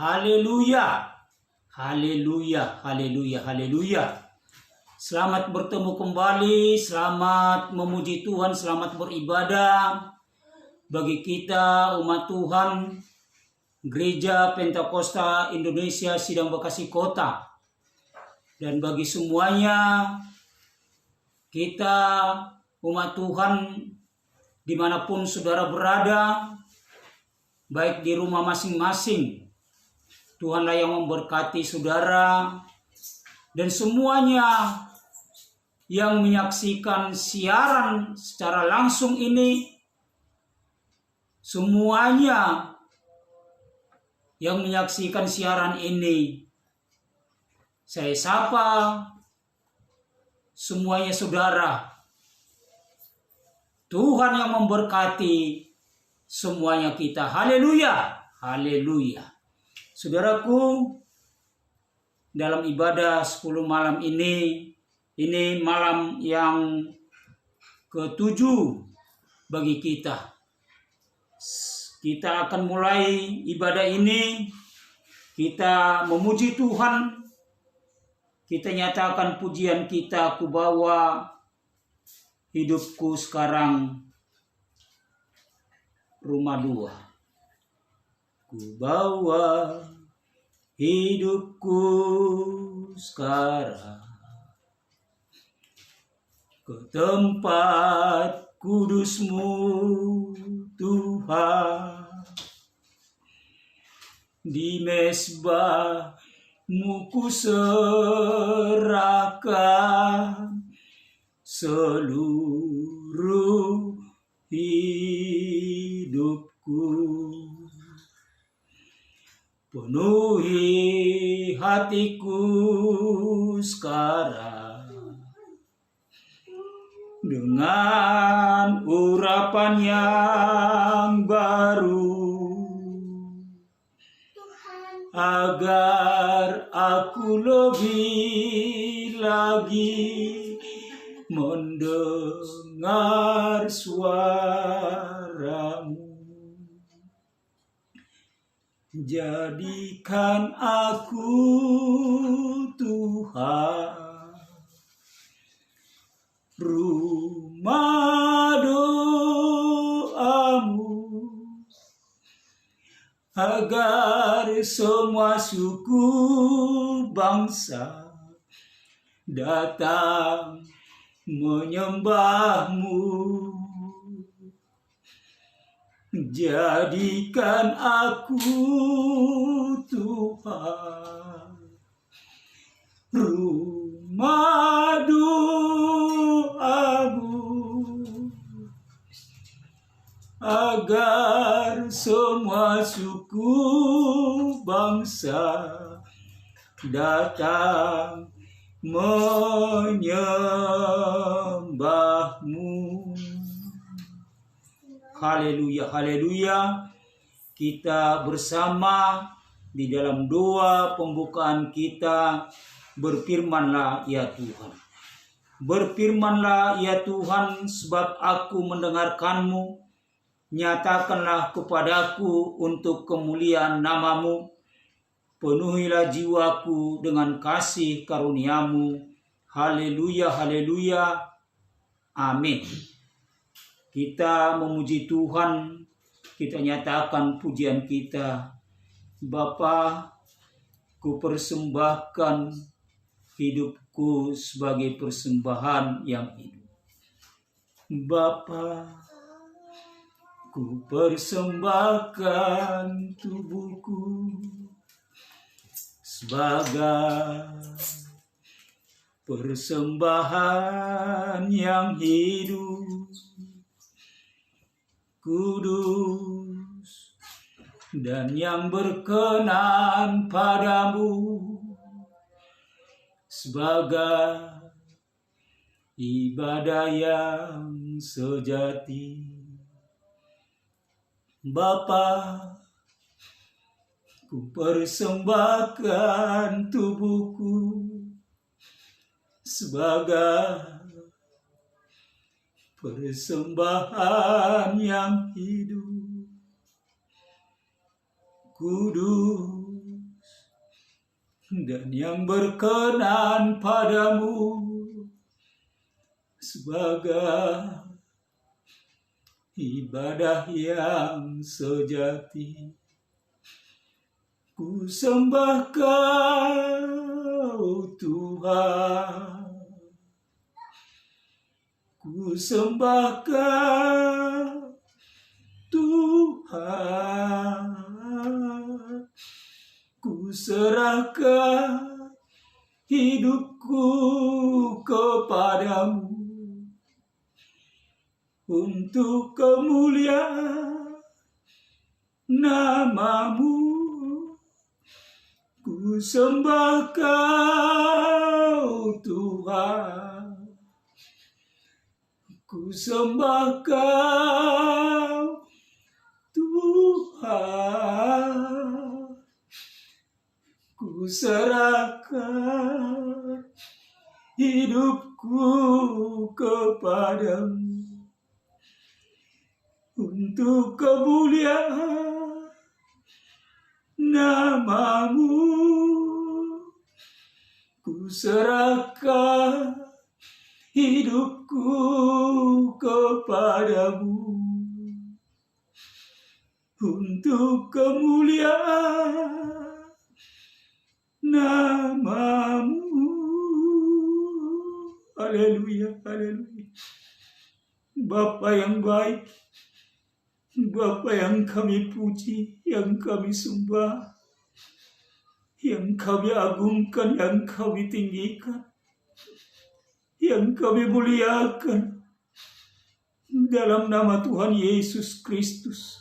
Haleluya. Haleluya, haleluya, haleluya. Selamat bertemu kembali, selamat memuji Tuhan, selamat beribadah. Bagi kita umat Tuhan, Gereja Pentakosta Indonesia Sidang Bekasi Kota. Dan bagi semuanya, kita umat Tuhan dimanapun saudara berada, baik di rumah masing-masing, Tuhanlah yang memberkati saudara dan semuanya yang menyaksikan siaran secara langsung ini, semuanya yang menyaksikan siaran ini, saya sapa semuanya saudara. Tuhan yang memberkati semuanya kita. Haleluya, haleluya. Saudaraku, dalam ibadah 10 malam ini malam yang ke-7 bagi kita. Kita akan mulai ibadah ini, kita memuji Tuhan, kita nyatakan pujian kita, ku bawa hidupku sekarang rumah 2. Ku bawa hidupku sekarang ke tempat kudus-Mu Tuhan, di mezbah-Mu ku serahkan seluruh hidupku. Penuhi hatiku sekarang dengan urapan yang baru, agar aku lebih lagi mendengar suara-Mu. Jadikan aku Tuhan rumah doa-Mu, agar semua suku bangsa datang menyembah-Mu. Jadikan aku Tuhan rumah doa-Mu, agar semua suku bangsa datang menyembah-Mu. Haleluya, haleluya. Kita bersama di dalam doa pembukaan kita, berfirmanlah ya Tuhan. Berfirmanlah ya Tuhan, sebab aku mendengarkan-Mu. Nyatakanlah kepadaku untuk kemuliaan nama-Mu. Penuhilah jiwaku dengan kasih karunia-Mu. Haleluya, haleluya. Amin. Kita memuji Tuhan, kita nyatakan pujian kita. Bapa, ku persembahkan hidupku sebagai persembahan yang hidup. Bapa, ku persembahkan tubuhku sebagai persembahan yang hidup, kudus dan yang berkenan padamu, sebagai ibadah yang sejati. Bapa, ku persembahkan tubuhku sebagai persembahan yang hidup, kudus dan yang berkenan padamu sebagai ibadah yang sejati. Ku sembah Kau Tuhan, ku sembah Kau Tuhan, ku serahkan hidupku kepadamu untuk kemuliaan nama-Mu. Ku sembah Kau Tuhan, ku sembah Kau Tuhan, ku serahkan hidupku kepadamu untuk kemuliaan nama-Mu. Ku serahkan hidupku kepadamu untuk kemuliaan nama-Mu. Haleluya, haleluya. Bapa yang baik, Bapa yang kami puji, yang kami sembah, yang kami agungkan, yang kami tinggikan, yang kami muliakan dalam nama Tuhan Yesus Kristus,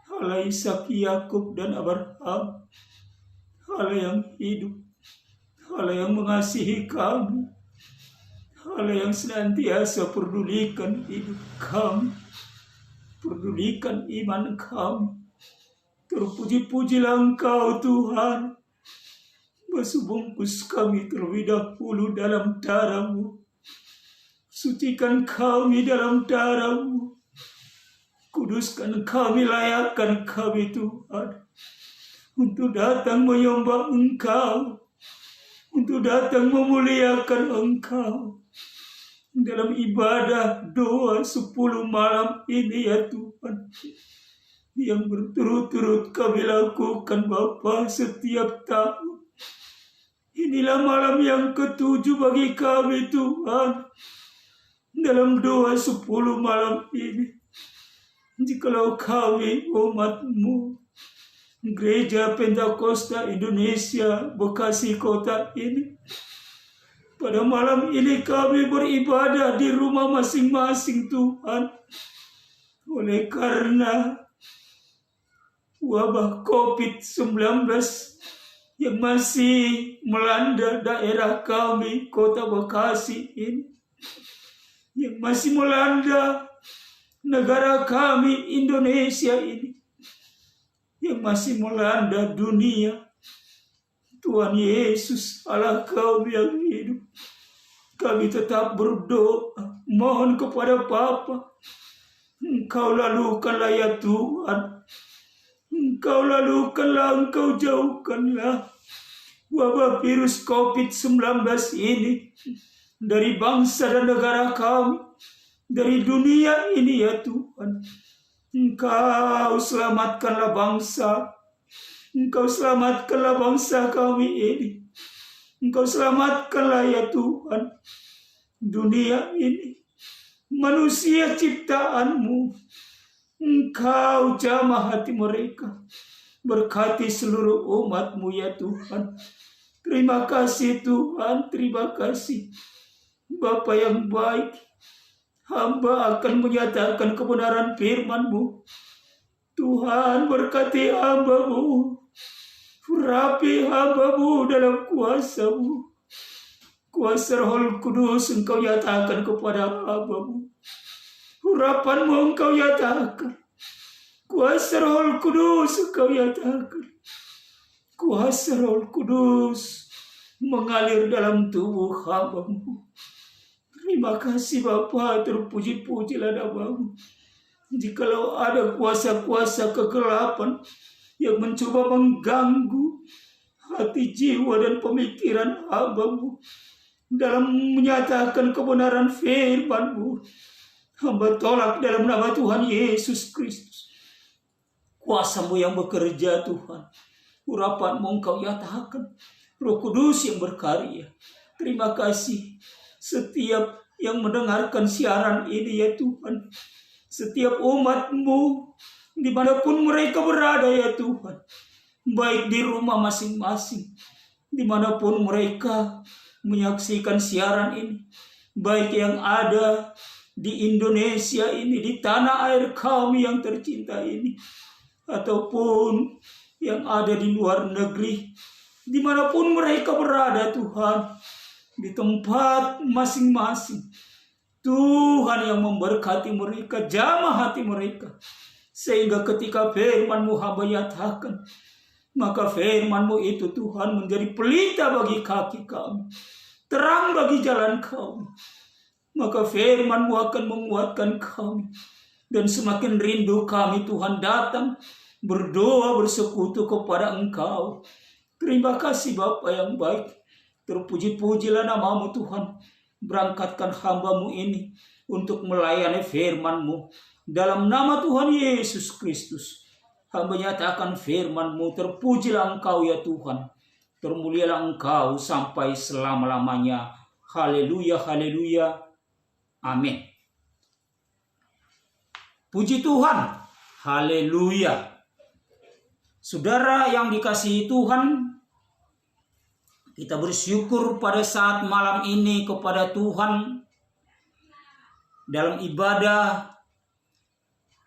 Allah Ishak, Yakub dan Abraham, Allah yang hidup, Allah yang mengasihi kami, Allah yang senantiasa pedulikan hidup kami, pedulikan iman kami. Terpuji-pujilah Engkau Tuhan, basuh bungkus kami terlebih dahulu dalam darah-Mu, sucikan kami dalam darah-Mu, kuduskan kami, layakkan kami Tuhan, untuk datang menyembah Engkau, untuk datang memuliakan Engkau dalam ibadah doa 10 malam ini ya Tuhan, yang berturut-turut kami lakukan Bapa setiap tahun. Inilah malam yang ke-7 bagi kami Tuhan, dalam doa 10 malam ini. Jikalau kami umat-Mu, Gereja Pentakosta Indonesia Bekasi Kota ini, pada malam ini kami beribadah di rumah masing-masing Tuhan, oleh karena wabah COVID-19 yang masih melanda daerah kami, Kota Bekasi ini, yang masih melanda negara kami Indonesia ini, yang masih melanda dunia. Tuhan Yesus, Allah kami yang hidup, kami tetap berdoa, mohon kepada Bapa, Engkau lalukanlah ya Tuhan, Engkau lalukanlah, Engkau jauhkanlah wabah virus COVID-19 ini dari bangsa dan negara kami, dari dunia ini ya Tuhan. Engkau selamatkanlah bangsa, Engkau selamatkanlah bangsa kami ini, Engkau selamatkanlah ya Tuhan dunia ini, manusia ciptaan-Mu. Engkau jamah hati mereka, berkati seluruh umat-Mu ya Tuhan. Terima kasih Tuhan, terima kasih Bapa yang baik. Hamba akan menyatakan kebenaran firman-Mu. Tuhan berkati hamba-Mu, urapi hamba-Mu dalam kuasa-Mu. Kuasa Roh Kudus Engkau nyatakan kepada hamba-Mu, urapan-Mu Engkau nyatakan, kuasa Roh Kudus Engkau nyatakan, kuasa Roh Kudus mengalir dalam tubuh hamba-Mu. Terima kasih Bapa, terpuji-pujilah nama-Mu. Jikalau ada kuasa-kuasa kegelapan yang mencoba mengganggu hati, jiwa, dan pemikiran hamba-Mu dalam menyatakan kebenaran firman-Mu. Hamba tolak dalam nama Tuhan Yesus Kristus. Kuasa-Mu yang bekerja Tuhan. Urapan-Mu Engkau nyatakan. Roh Kudus yang berkarya. Terima kasih setiap yang mendengarkan siaran ini ya Tuhan. Setiap umat-Mu dimanapun mereka berada ya Tuhan. Baik di rumah masing-masing, dimanapun mereka menyaksikan siaran ini. Baik yang ada di Indonesia ini, di tanah air kami yang tercinta ini. Ataupun yang ada di luar negeri. Dimanapun mereka berada Tuhan. Di tempat masing-masing. Tuhan yang memberkati mereka, jamah hati mereka. Sehingga ketika firman-Mu hamba nyatakan, maka firman-Mu itu Tuhan menjadi pelita bagi kaki kami, terang bagi jalan kami. Maka firman-Mu akan menguatkan kami. Dan semakin rindu kami Tuhan datang, berdoa bersekutu kepada Engkau. Terima kasih Bapa yang baik. Terpuji-pujilah nama-Mu Tuhan. Berangkatkan hamba-Mu ini untuk melayani firman-Mu. Dalam nama Tuhan Yesus Kristus. Hamba nyatakan firman-Mu, terpujilah Engkau ya Tuhan. Termulialah Engkau sampai selama-lamanya. Haleluya, haleluya. Amin. Puji Tuhan. Haleluya. Saudara yang dikasihi Tuhan, kita bersyukur pada saat malam ini kepada Tuhan dalam ibadah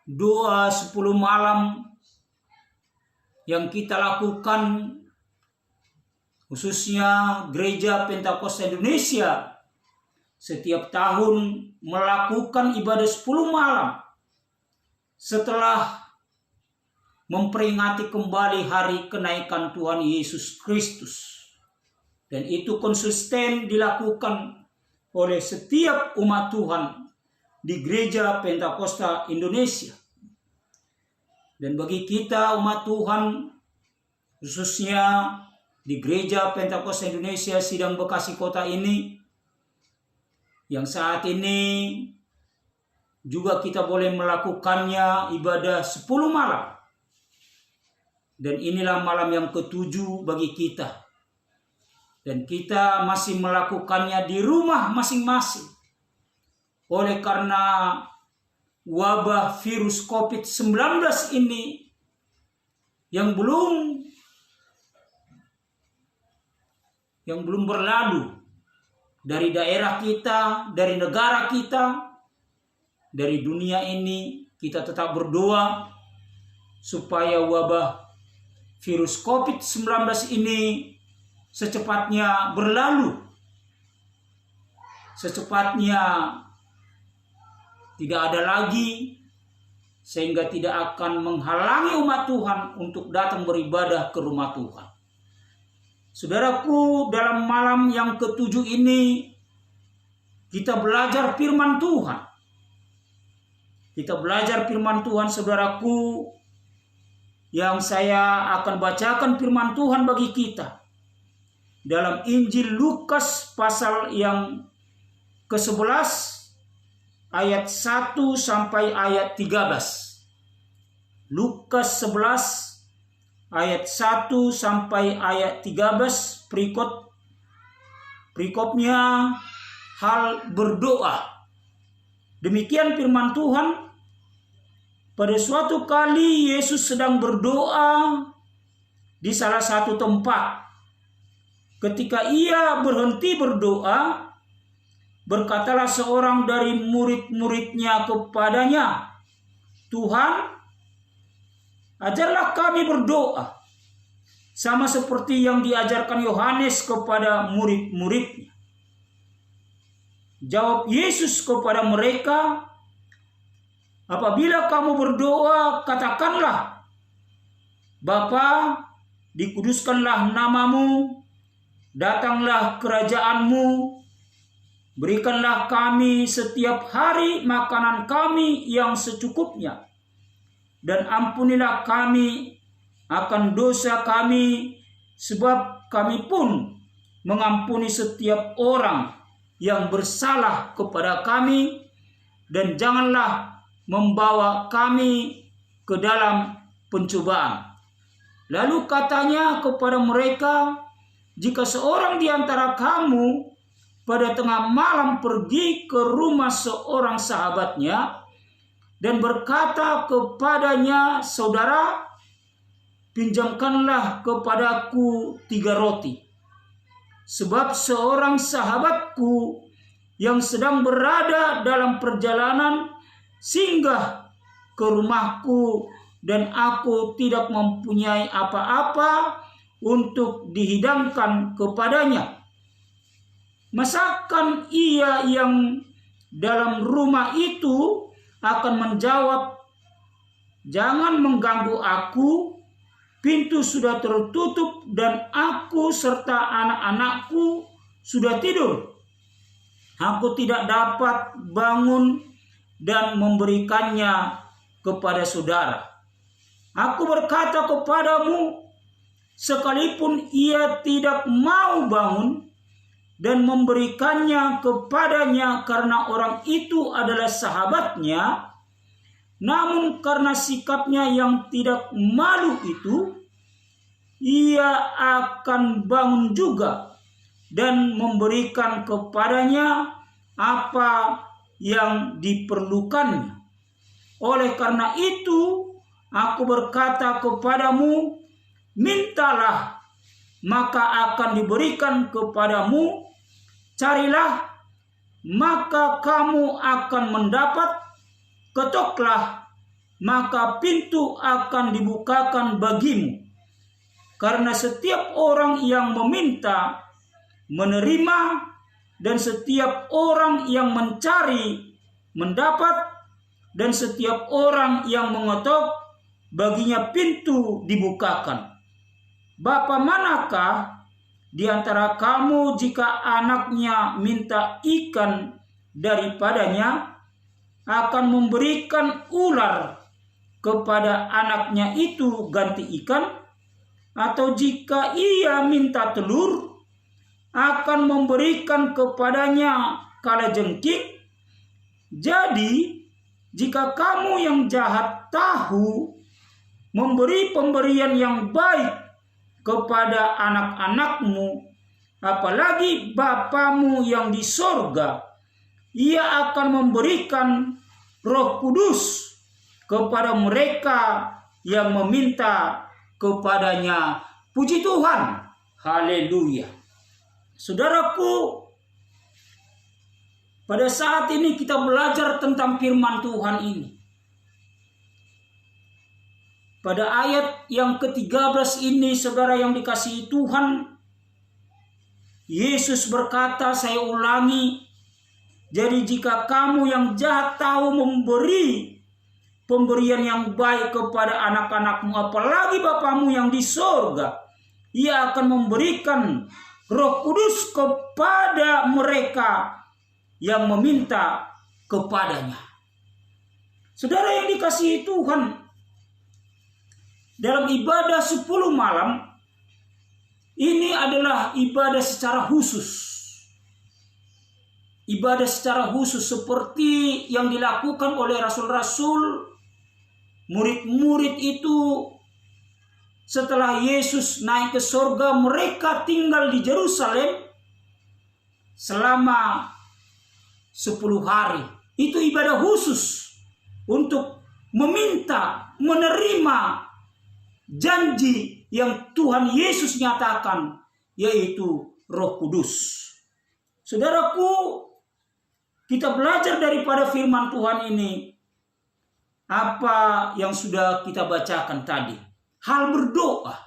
doa 10 malam yang kita lakukan, khususnya Gereja Pentakosta Indonesia setiap tahun melakukan ibadah 10 malam setelah memperingati kembali hari kenaikan Tuhan Yesus Kristus. Dan itu konsisten dilakukan oleh setiap umat Tuhan di Gereja Pentakosta Indonesia. Dan bagi kita umat Tuhan, khususnya di Gereja Pentakosta Indonesia Sidang Bekasi Kota ini, yang saat ini juga kita boleh melakukannya ibadah 10 malam. Dan inilah malam yang ke-7 bagi kita. Dan kita masih melakukannya di rumah masing-masing. Oleh karena wabah virus COVID-19 ini yang belum berlalu dari daerah kita, dari negara kita, dari dunia ini. Kita tetap berdoa supaya wabah virus COVID-19 ini secepatnya berlalu, secepatnya tidak ada lagi, sehingga tidak akan menghalangi umat Tuhan untuk datang beribadah ke rumah Tuhan. Saudaraku, dalam malam yang ke-7 ini kita belajar firman Tuhan. Kita belajar firman Tuhan, saudaraku, yang saya akan bacakan firman Tuhan bagi kita dalam Injil Lukas pasal yang ke-11 ayat 1 sampai ayat 13. Lukas 11 ayat 1 sampai ayat 13, perikopnya hal berdoa. Demikian firman Tuhan. Pada suatu kali Yesus sedang berdoa di salah satu tempat. Ketika ia berhenti berdoa, berkatalah seorang dari murid-muridnya kepadanya, "Tuhan, ajarlah kami berdoa, sama seperti yang diajarkan Yohanes kepada murid-muridnya." Jawab Yesus kepada mereka, "Apabila kamu berdoa, katakanlah, Bapa, dikuduskanlah namamu, datanglah kerajaanmu, berikanlah kami setiap hari makanan kami yang secukupnya, dan ampunilah kami akan dosa kami, Sebab kami pun mengampuni setiap orang yang bersalah kepada kami, dan janganlah membawa kami ke dalam pencobaan. Lalu katanya kepada mereka, jika seorang di antara kamu pada tengah malam pergi ke rumah seorang sahabatnya dan berkata kepadanya, saudara, pinjamkanlah kepadaku 3 roti. Sebab seorang sahabatku yang sedang berada dalam perjalanan singgah ke rumahku dan aku tidak mempunyai apa-apa untuk dihidangkan kepadanya. Masakan ia yang dalam rumah itu akan menjawab, jangan mengganggu aku, pintu sudah tertutup dan aku serta anak-anakku sudah tidur. Aku tidak dapat bangun dan memberikannya kepada saudara. Aku berkata kepadamu, sekalipun ia tidak mau bangun dan memberikannya kepadanya karena orang itu adalah sahabatnya, namun karena sikapnya yang tidak malu itu, ia akan bangun juga dan memberikan kepadanya apa yang diperlukannya. Oleh karena itu, aku berkata kepadamu, mintalah, maka akan diberikan kepadamu, carilah, maka kamu akan mendapat, ketoklah, maka pintu akan dibukakan bagimu. Karena setiap orang yang meminta, menerima, dan setiap orang yang mencari, mendapat, dan setiap orang yang mengetok, baginya pintu dibukakan. Bapa manakah di antara kamu jika anaknya minta ikan daripadanya, akan memberikan ular kepada anaknya itu ganti ikan? Atau jika ia minta telur, akan memberikan kepadanya kalajengking? Jadi, jika kamu yang jahat tahu memberi pemberian yang baik kepada anak-anakmu, apalagi Bapamu yang di sorga, ia akan memberikan Roh Kudus kepada mereka yang meminta kepadanya. Puji Tuhan. Haleluya. Saudaraku, pada saat ini kita belajar tentang firman Tuhan ini. Pada ayat yang ke-13 ini, saudara yang dikasihi Tuhan, Yesus berkata, saya ulangi, jadi jika kamu yang jahat tahu memberi pemberian yang baik kepada anak-anakmu, apalagi Bapamu yang di sorga, ia akan memberikan Roh Kudus kepada mereka yang meminta kepadanya. Saudara yang dikasihi Tuhan, dalam ibadah 10 malam, ini adalah ibadah secara khusus. Ibadah secara khusus seperti yang dilakukan oleh rasul-rasul, murid-murid itu setelah Yesus naik ke surga, mereka tinggal di Yerusalem selama 10 hari. Itu ibadah khusus untuk meminta, menerima janji yang Tuhan Yesus nyatakan, yaitu Roh Kudus. Saudaraku, kita belajar daripada firman Tuhan ini apa yang sudah kita bacakan tadi. Hal berdoa.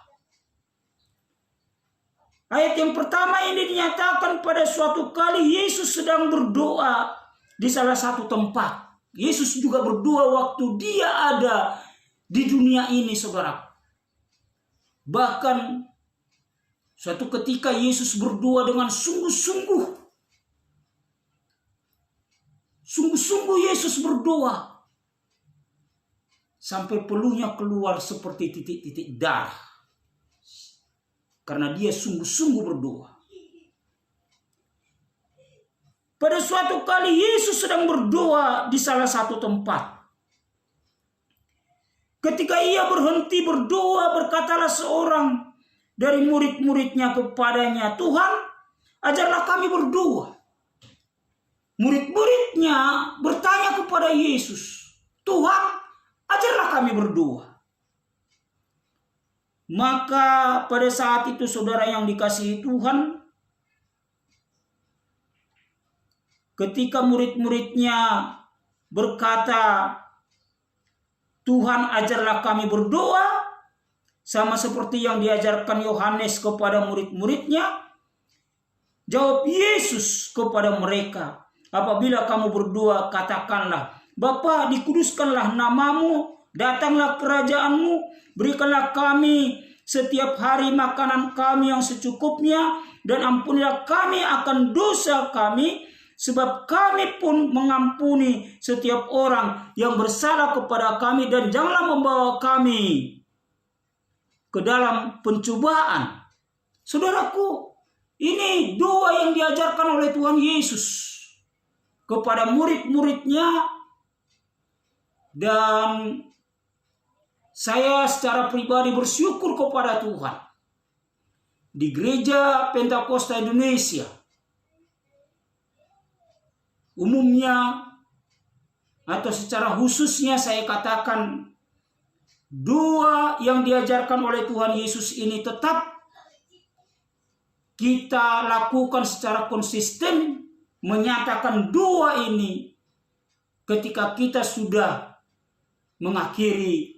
Ayat yang pertama ini dinyatakan pada suatu kali Yesus sedang berdoa di salah satu tempat. Yesus juga berdoa waktu dia ada di dunia ini, saudara. Bahkan suatu ketika Yesus berdoa dengan sungguh-sungguh. Sungguh-sungguh Yesus berdoa. Sampai peluhnya keluar seperti titik-titik darah. karena dia sungguh-sungguh berdoa. Pada suatu kali Yesus sedang berdoa di salah satu tempat. Ketika ia berhenti berdoa, berkatalah seorang dari murid-muridnya kepadanya, "Tuhan, ajarlah kami berdoa." Murid-muridnya bertanya kepada Yesus, "Tuhan, ajarlah kami berdoa." Maka pada saat itu saudara yang dikasihi Tuhan, ketika murid-muridnya berkata, "Tuhan, ajarlah kami berdoa," sama seperti yang diajarkan Yohanes kepada murid-muridnya, jawab Yesus kepada mereka, "Apabila kamu berdoa, katakanlah, Bapa, dikuduskanlah namamu, datanglah kerajaanmu, berikanlah kami setiap hari makanan kami yang secukupnya, dan ampunilah kami akan dosa kami, sebab kami pun mengampuni setiap orang yang bersalah kepada kami, dan janganlah membawa kami ke dalam pencobaan." Saudaraku, ini doa yang diajarkan oleh Tuhan Yesus kepada murid-muridnya, dan saya secara pribadi bersyukur kepada Tuhan. Di Gereja Pentakosta Indonesia umumnya atau secara khususnya saya katakan, doa yang diajarkan oleh Tuhan Yesus ini tetap kita lakukan secara konsisten, menyatakan doa ini ketika kita sudah mengakhiri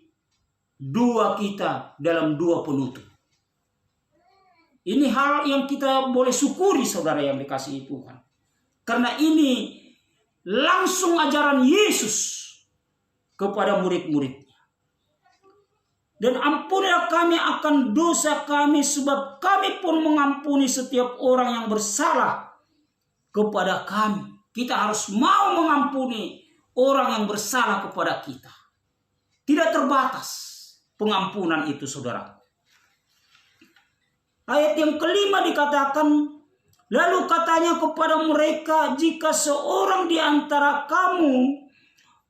doa kita dalam doa penutup. Ini hal yang kita boleh syukuri saudara yang dikasihi Tuhan. Karena ini langsung ajaran Yesus kepada murid-muridnya. Dan ampunilah kami akan dosa kami, sebab kami pun mengampuni setiap orang yang bersalah kepada kami. Kita harus mau mengampuni orang yang bersalah kepada kita. Tidak terbatas pengampunan itu, saudara. Ayat yang kelima dikatakan, lalu katanya kepada mereka, "Jika seorang di antara kamu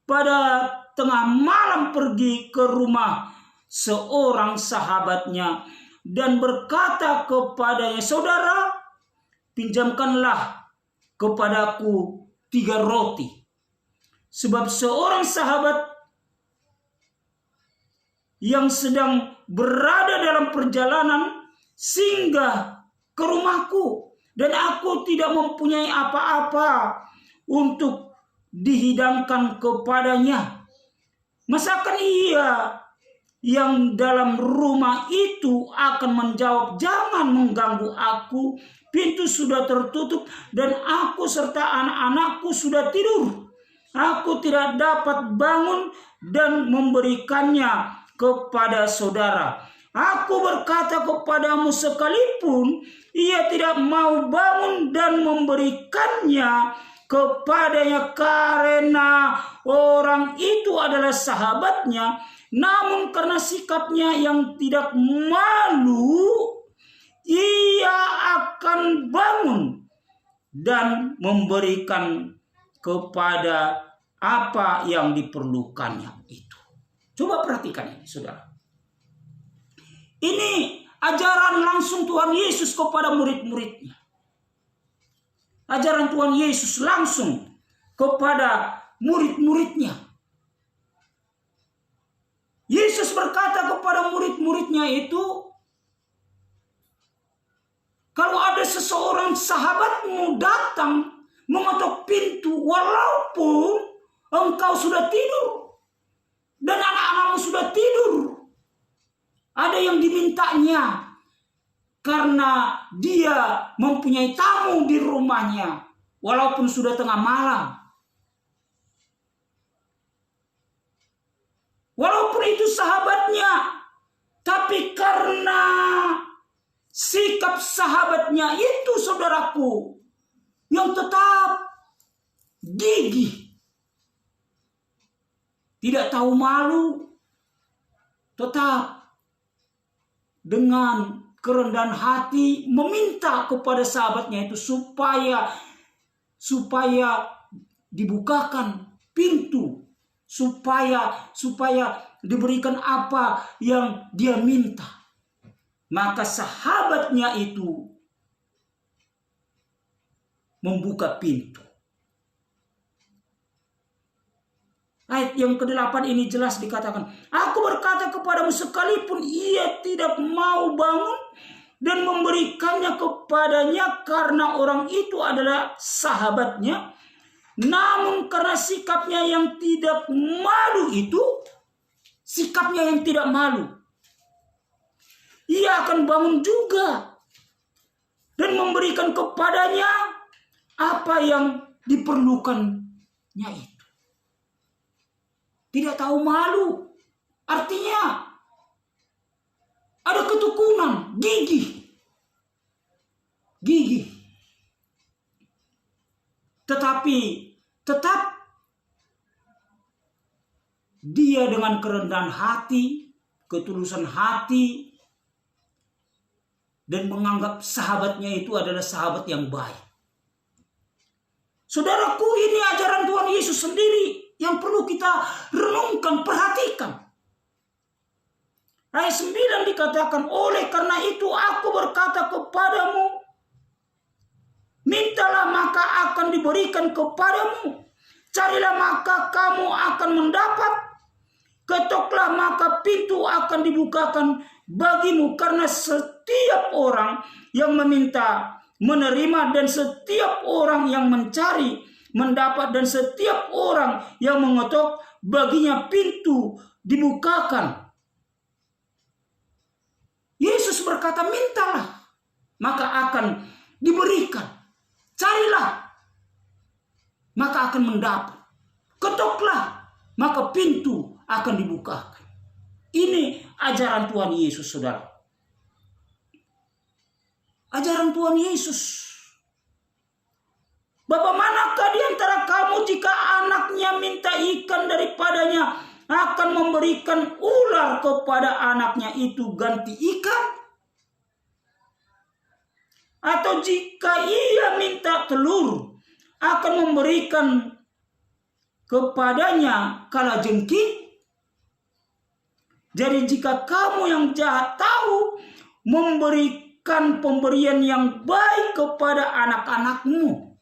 pada tengah malam pergi ke rumah seorang sahabatnya dan berkata kepadanya, 'Saudara, pinjamkanlah kepadaku 3 roti, sebab seorang sahabat yang sedang berada dalam perjalanan singgah ke rumahku, dan aku tidak mempunyai apa-apa untuk dihidangkan kepadanya.' Masakan ia yang dalam rumah itu akan menjawab, 'Jangan mengganggu aku, pintu sudah tertutup dan aku serta anak-anakku sudah tidur. Aku tidak dapat bangun dan memberikannya kepada saudara.' Aku berkata kepadamu, sekalipun ia tidak mau bangun dan memberikannya kepadanya karena orang itu adalah sahabatnya, namun karena sikapnya yang tidak malu, ia akan bangun dan memberikan kepada apa yang diperlukannya itu." Coba perhatikan ini, saudara. Ini ajaran langsung Tuhan Yesus kepada murid-muridnya. Ajaran Tuhan Yesus langsung kepada murid-muridnya. Yesus berkata kepada murid-muridnya itu, "Kalau ada seseorang sahabatmu datang mengetok pintu, walaupun engkau sudah tidur dan anak-anakmu sudah tidur, ada yang dimintanya karena dia mempunyai tamu di rumahnya, walaupun sudah tengah malam. Walaupun itu sahabatnya, tapi karena sikap sahabatnya itu, saudaraku, yang tetap gigih, tidak tahu malu, tetap dengan kerendahan hati, meminta kepada sahabatnya itu supaya dibukakan pintu, supaya diberikan apa yang dia minta. Maka sahabatnya itu membuka pintu. Ayat yang ke-8 ini jelas dikatakan, aku berkata kepadamu, sekalipun ia tidak mau bangun dan memberikannya kepadanya karena orang itu adalah sahabatnya, namun karena sikapnya yang tidak malu itu, sikapnya yang tidak malu, ia akan bangun juga dan memberikan kepadanya apa yang diperlukannya itu. Tidak tahu malu. Artinya ada ketekunan, gigih. Tetapi tetap dia dengan kerendahan hati, ketulusan hati, dan menganggap sahabatnya itu adalah sahabat yang baik. Saudaraku, ini ajaran Tuhan Yesus sendiri yang perlu kita renungkan, perhatikan. Ayat 9 dikatakan, oleh karena itu aku berkata kepadamu, mintalah maka akan diberikan kepadamu, carilah maka kamu akan mendapat, ketoklah maka pintu akan dibukakan bagimu, karena setiap orang yang meminta menerima, dan setiap orang yang mencari mendapat, dan setiap orang yang mengetok baginya pintu dibukakan. Yesus berkata, mintalah maka akan diberikan, carilah maka akan mendapat, ketoklah maka pintu akan dibukakan. Ini ajaran Tuhan Yesus, saudara. Ajaran Tuhan Yesus. Bapak manakah di antara kamu jika anaknya minta ikan daripadanya akan memberikan ular kepada anaknya itu ganti ikan? Atau jika ia minta telur akan memberikan kepadanya kalajengking? Jadi jika kamu yang jahat tahu memberikan pemberian yang baik kepada anak-anakmu,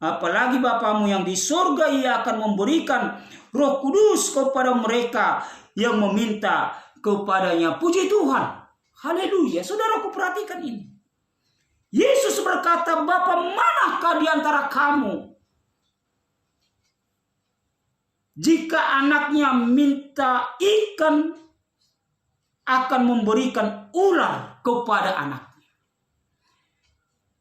apalagi Bapamu yang di surga, ia akan memberikan Roh Kudus kepada mereka yang meminta kepadanya. Puji Tuhan. Haleluya. Saudaraku, perhatikan ini. Yesus berkata, Bapa manakah di antara kamu jika anaknya minta ikan akan memberikan ular kepada anaknya?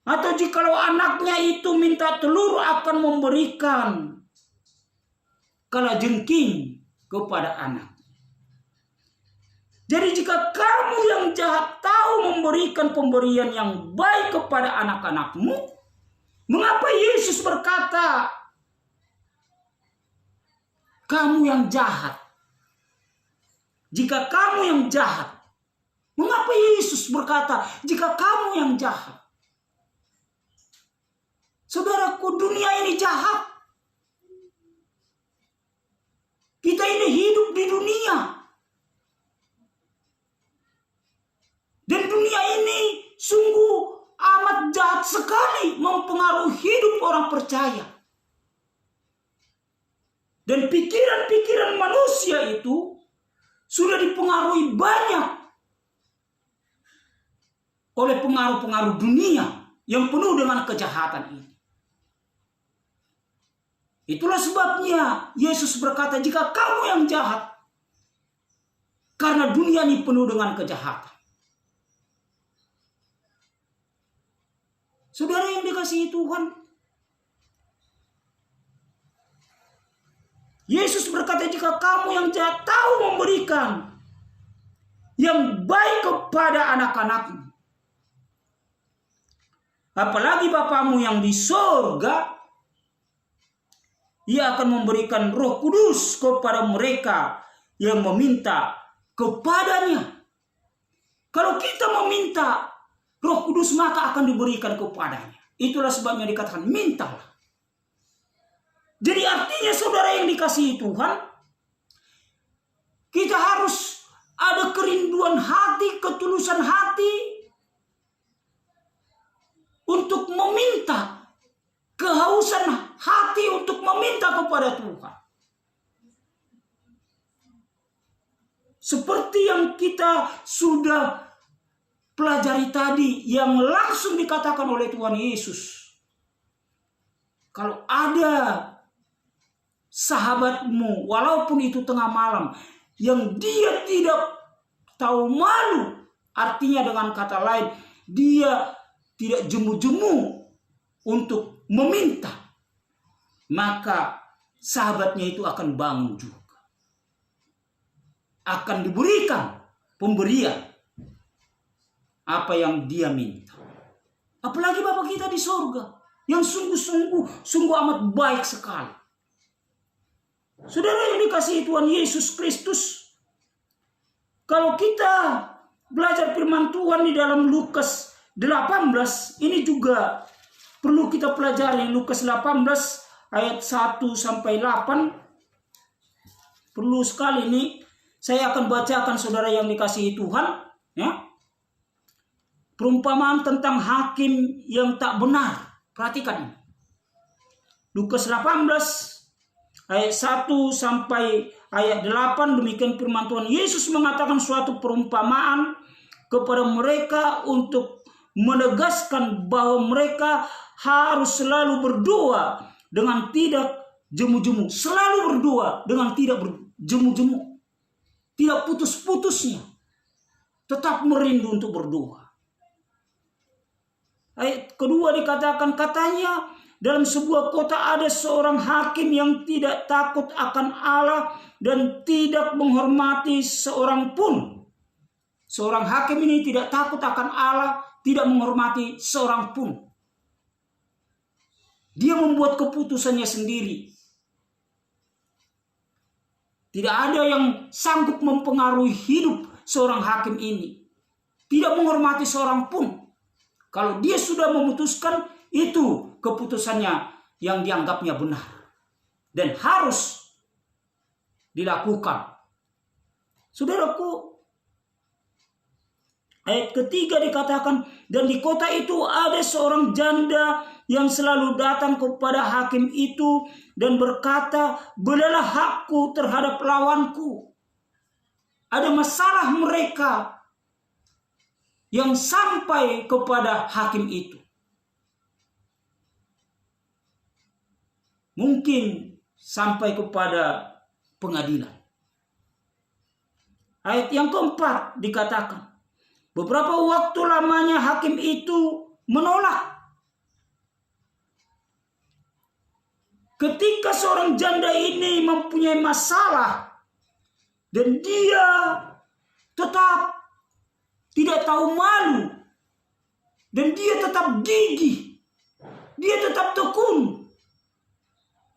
Atau jikalau anaknya itu minta telur akan memberikan kalajengking kepada anak. Jadi jika kamu yang jahat tahu memberikan pemberian yang baik kepada anak-anakmu, mengapa Yesus berkata kamu yang jahat? Jika kamu yang jahat, mengapa Yesus berkata jika kamu yang jahat? Saudaraku, dunia ini jahat. Kita ini hidup di dunia. Dan dunia ini sungguh amat jahat sekali mempengaruhi hidup orang percaya. Dan pikiran-pikiran manusia itu sudah dipengaruhi banyak oleh pengaruh-pengaruh dunia yang penuh dengan kejahatan ini. Itulah sebabnya Yesus berkata, jika kamu yang jahat, karena dunia ini penuh dengan kejahatan. Saudara yang dikasihi Tuhan, Yesus berkata, jika kamu yang jahat tahu memberikan yang baik kepada anak-anakmu, apalagi Bapamu yang di surga, ia akan memberikan Roh Kudus kepada mereka yang meminta kepadanya. Kalau kita meminta Roh Kudus, maka akan diberikan kepadanya. Itulah sebabnya dikatakan mintalah. Jadi artinya saudara yang dikasihi Tuhan, kita harus ada kerinduan hati, ketulusan hati untuk meminta, kehausan hati untuk meminta kepada Tuhan. Seperti yang kita sudah pelajari tadi, yang langsung dikatakan oleh Tuhan Yesus. Kalau ada sahabatmu, walaupun itu tengah malam, yang dia tidak tahu malu, artinya dengan kata lain, dia tidak jemu-jemu untuk meminta, maka sahabatnya itu akan bangun juga. Akan diberikan pemberian apa yang dia minta. Apalagi Bapa kita di surga yang sungguh amat baik sekali. Saudara yang dikasihi Tuhan Yesus Kristus, kalau kita belajar firman Tuhan di dalam Lukas 18, ini juga perlu kita pelajari. Lukas 18 ayat 1 sampai 8. Perlu sekali ini. Saya akan bacakan saudara yang dikasihi Tuhan, ya. Perumpamaan tentang hakim yang tak benar. Perhatikan ini. Lukas 18 ayat 1 sampai ayat 8, demikian firman Tuhan. Yesus mengatakan suatu perumpamaan kepada mereka untuk menegaskan bahwa mereka harus selalu berdoa dengan tidak jemu-jemu. Selalu berdoa dengan tidak berjemu-jemu. Tidak putus-putusnya. Tetap merindu untuk berdoa. Ayat kedua dikatakan, katanya dalam sebuah kota ada seorang hakim yang tidak takut akan Allah dan tidak menghormati seorang pun. Seorang hakim ini tidak takut akan Allah, tidak menghormati seorang pun. Dia membuat keputusannya sendiri. Tidak ada yang sanggup mempengaruhi hidup seorang hakim ini. Tidak menghormati seorang pun. Kalau dia sudah memutuskan, itu keputusannya yang dianggapnya benar. Dan harus dilakukan. Saudaraku, ayat ketiga dikatakan, dan di kota itu ada seorang janda yang selalu datang kepada hakim itu dan berkata, belalah hakku terhadap lawanku. Ada masalah mereka yang sampai kepada hakim itu. Mungkin sampai kepada pengadilan. Ayat yang keempat dikatakan, beberapa waktu lamanya hakim itu menolak. Ketika seorang janda ini mempunyai masalah dan dia tetap tidak tahu malu dan dia tetap gigih, dia tetap tekun,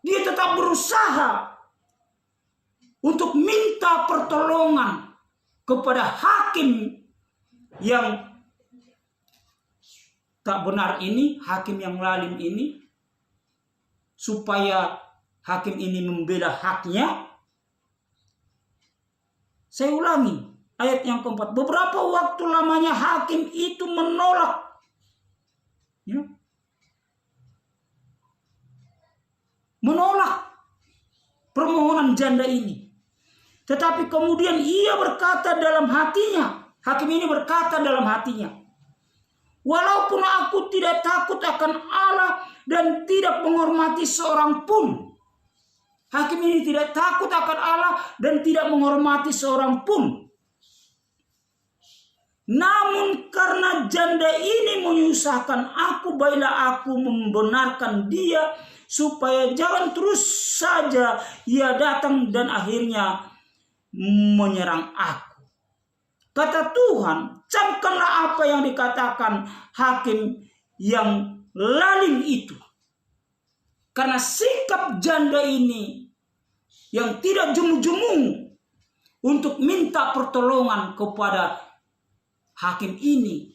dia tetap berusaha untuk minta pertolongan kepada hakim yang tak benar ini, hakim yang lalim ini, supaya hakim ini membela haknya. Saya ulangi ayat yang keempat. Beberapa waktu lamanya hakim itu menolak. Ya. Menolak permohonan janda ini. Tetapi kemudian ia berkata dalam hatinya. Hakim ini berkata dalam hatinya, walaupun aku tidak takut akan Allah dan tidak menghormati seorang pun. Hakim ini tidak takut akan Allah dan tidak menghormati seorang pun. Namun karena janda ini menyusahkan aku, baiklah aku membenarkan dia supaya jangan terus saja ia datang dan akhirnya menyerang aku. Kata Tuhan, camkanlah apa yang dikatakan hakim yang lalim itu. Karena sikap janda ini yang tidak jemu-jemu untuk minta pertolongan kepada hakim ini,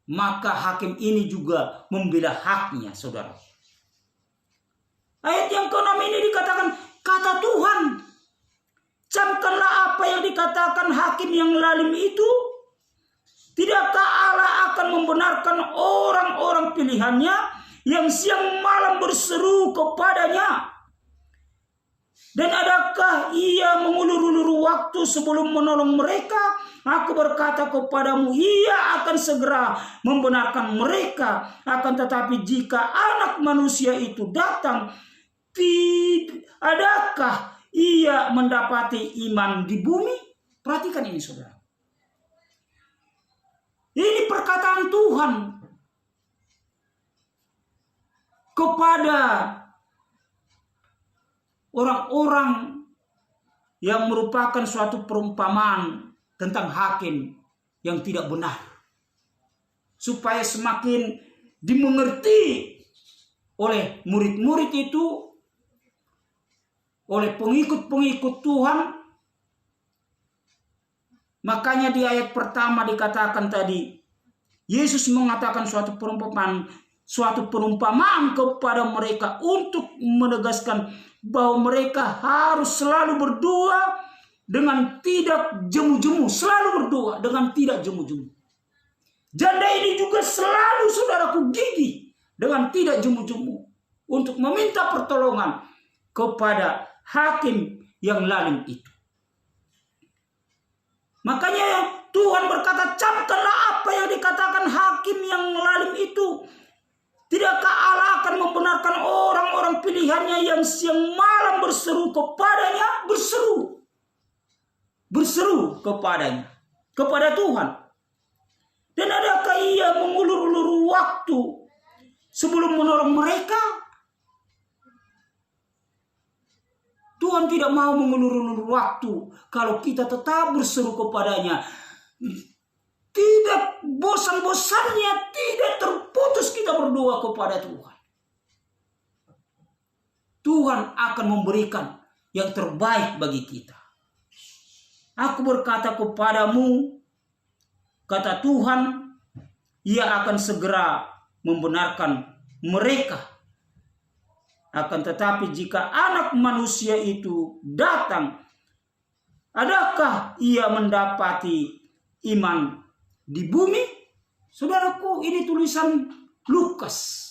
maka hakim ini juga membela haknya, saudara. Ayat yang ke-6 ini dikatakan, kata Tuhan, camkanlah apa yang dikatakan hakim yang lalim itu. Tidakkah Allah akan membenarkan orang-orang pilihannya yang siang malam berseru kepadanya? Dan adakah ia mengulur-ulur waktu sebelum menolong mereka? Aku berkata kepadamu, ia akan segera membenarkan mereka. Akan tetapi jika Anak Manusia itu datang, adakah ia mendapati iman di bumi? Perhatikan ini, saudara. Ini perkataan Tuhan kepada orang-orang yang merupakan suatu perumpamaan tentang hakim yang tidak benar, supaya semakin dimengerti oleh murid-murid itu, oleh pengikut-pengikut Tuhan. Makanya di ayat pertama dikatakan tadi, Yesus mengatakan suatu perumpamaan kepada mereka untuk menegaskan bahwa mereka harus selalu berdoa dengan tidak jemu-jemu, selalu berdoa dengan tidak jemu-jemu. Janda ini juga selalu, saudaraku, gigih dengan tidak jemu-jemu untuk meminta pertolongan kepada hakim yang lalim itu. Makanya Tuhan berkata, camkanlah apa yang dikatakan hakim yang lalim itu. Tidakkah Allah akan membenarkan orang-orang pilihannya yang siang malam berseru kepadanya? Berseru kepadanya, kepada Tuhan. Dan adakah ia mengulur-ulur waktu sebelum menolong mereka? Tuhan tidak mau mengulur-ulur waktu kalau kita tetap berseru kepadanya. Tidak bosan-bosannya, tidak terputus kita berdoa kepada Tuhan. Tuhan akan memberikan yang terbaik bagi kita. Aku berkata kepadamu, kata Tuhan, ia akan segera membenarkan mereka. Akan tetapi jika Anak Manusia itu datang, adakah ia mendapati iman di bumi? Saudaraku, ini tulisan Lukas.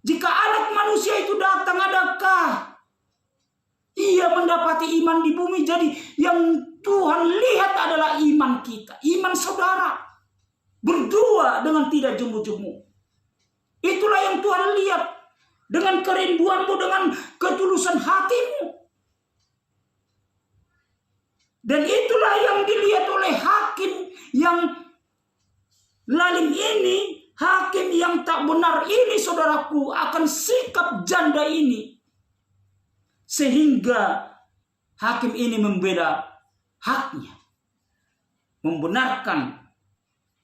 Jika Anak Manusia itu datang, adakah ia mendapati iman di bumi? Jadi yang Tuhan lihat adalah iman kita, iman saudara. Berdoa dengan tidak jemu-jemu. Itulah yang Tuhan lihat. Dengan kerinduanmu, dengan ketulusan hatimu. Dan itulah yang dilihat oleh hakim yang lalim ini, hakim yang tak benar ini, saudaraku, akan sikap janda ini. Sehingga hakim ini membela haknya, membenarkan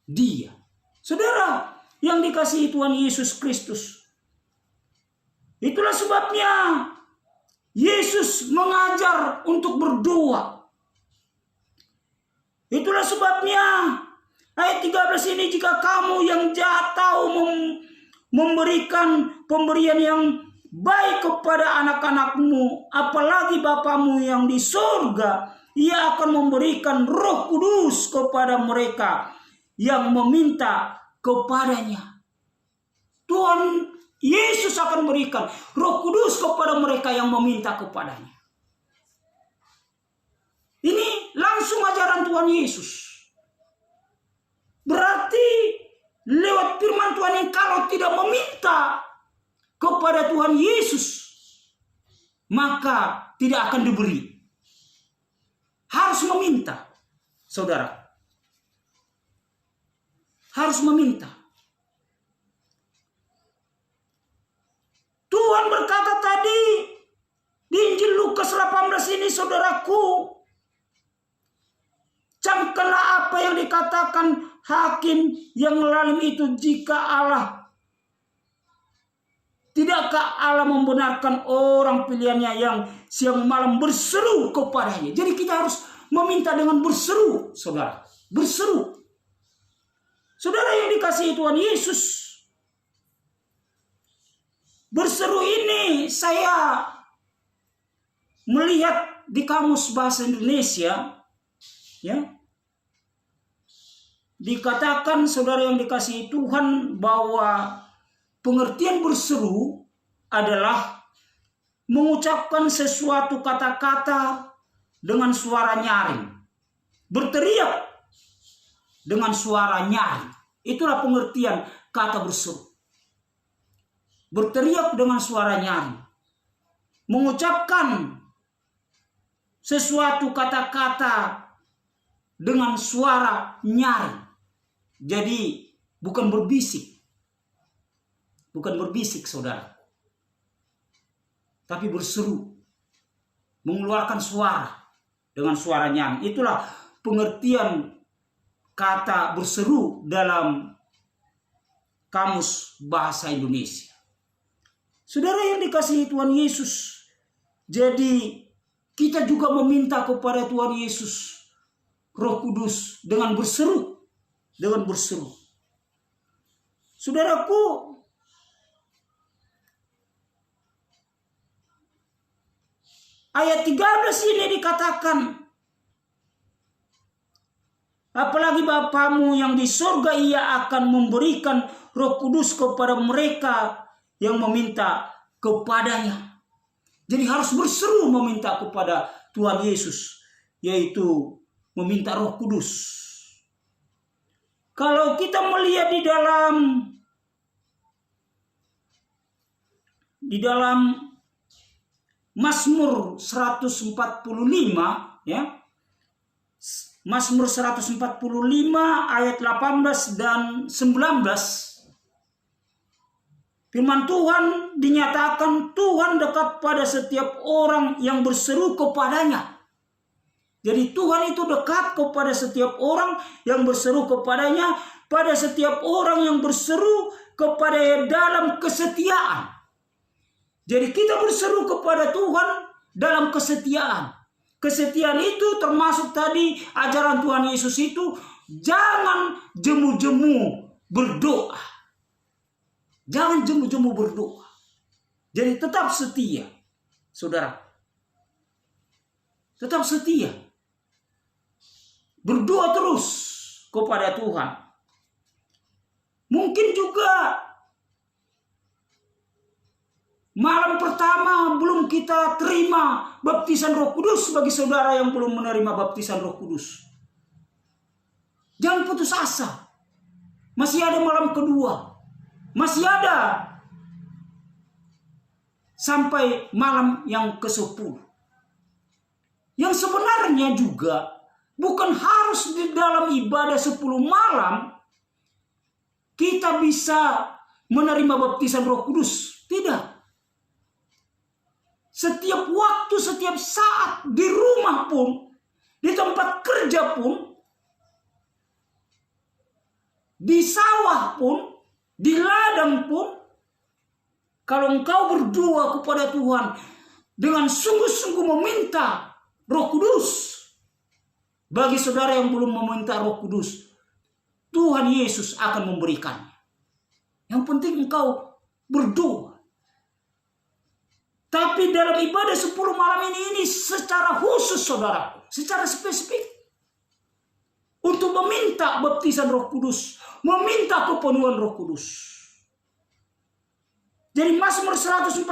dia. Saudara yang dikasihi Tuhan Yesus Kristus, itulah sebabnya Yesus mengajar untuk berdoa. Itulah sebabnya ayat 13 ini, jika kamu yang jahat tahu memberikan pemberian yang baik kepada anak-anakmu, apalagi Bapamu yang di surga, ia akan memberikan Roh Kudus kepada mereka yang meminta kepadanya. Tuhan Yesus akan berikan Roh Kudus kepada mereka yang meminta kepadanya. Ini langsung ajaran Tuhan Yesus. Berarti lewat firman Tuhan yang kalau tidak meminta kepada Tuhan Yesus, maka tidak akan diberi. Harus meminta, saudara. Harus meminta. Tuhan berkata tadi di Injil Lukas 18 ini, saudaraku, camkanlah apa yang dikatakan hakim yang lalim itu. Jika Allah, tidakkah Allah membenarkan orang pilihannya yang siang malam berseru kepadanya? Jadi kita harus meminta dengan berseru, saudara. berseru. Saudara yang dikasihi Tuhan Yesus, berseru ini saya melihat di Kamus Bahasa Indonesia, ya, dikatakan saudara yang dikasihi Tuhan bahwa pengertian berseru adalah mengucapkan sesuatu kata-kata dengan suara nyaring, berteriak dengan suara nyaring. Itulah pengertian kata berseru. Berteriak dengan suara nyaring, mengucapkan sesuatu kata-kata dengan suara nyaring. Jadi bukan berbisik. Bukan berbisik, saudara. Tapi berseru. Mengeluarkan suara dengan suara nyaring. Itulah pengertian kata berseru dalam Kamus Bahasa Indonesia. Saudara yang dikasihi Tuhan Yesus, jadi kita juga meminta kepada Tuhan Yesus, Roh Kudus, dengan berseru. Dengan berseru. Saudaraku, ayat 13 ini dikatakan, apalagi Bapamu yang di surga, ia akan memberikan Roh Kudus kepada mereka yang meminta kepadanya. Jadi harus berseru meminta kepada Tuhan Yesus, yaitu meminta Roh Kudus. Kalau kita melihat di dalam Mazmur 145, ya. Mazmur 145 ayat 18 dan 19. Firman Tuhan dinyatakan Tuhan dekat pada setiap orang yang berseru kepadanya. Jadi Tuhan itu dekat kepada setiap orang yang berseru kepadanya, pada setiap orang yang berseru kepadanya dalam kesetiaan. Jadi kita berseru kepada Tuhan dalam kesetiaan. Kesetiaan itu termasuk tadi ajaran Tuhan Yesus itu, jangan jemu-jemu berdoa. Jangan jemu-jemu berdoa. Jadi tetap setia, saudara. Tetap setia. Berdoa terus kepada Tuhan. Mungkin juga malam pertama belum kita terima baptisan Roh Kudus bagi saudara yang belum menerima baptisan Roh Kudus. Jangan putus asa. Masih ada malam kedua. Masih ada sampai malam yang ke-10. Yang sebenarnya juga bukan harus di dalam ibadah 10 malam kita bisa menerima baptisan Roh Kudus. Tidak. Setiap waktu, setiap saat, di rumah pun, di tempat kerja pun, di sawah pun, di ladang pun, kalau engkau berdoa kepada Tuhan dengan sungguh-sungguh meminta Roh Kudus, bagi saudara yang belum meminta Roh Kudus, Tuhan Yesus akan memberikannya. Yang penting engkau berdoa. Tapi dalam ibadah 10 malam ini secara khusus, saudara, secara spesifik, untuk meminta baptisan Roh Kudus, meminta kepenuhan Roh Kudus. Jadi Mazmur 145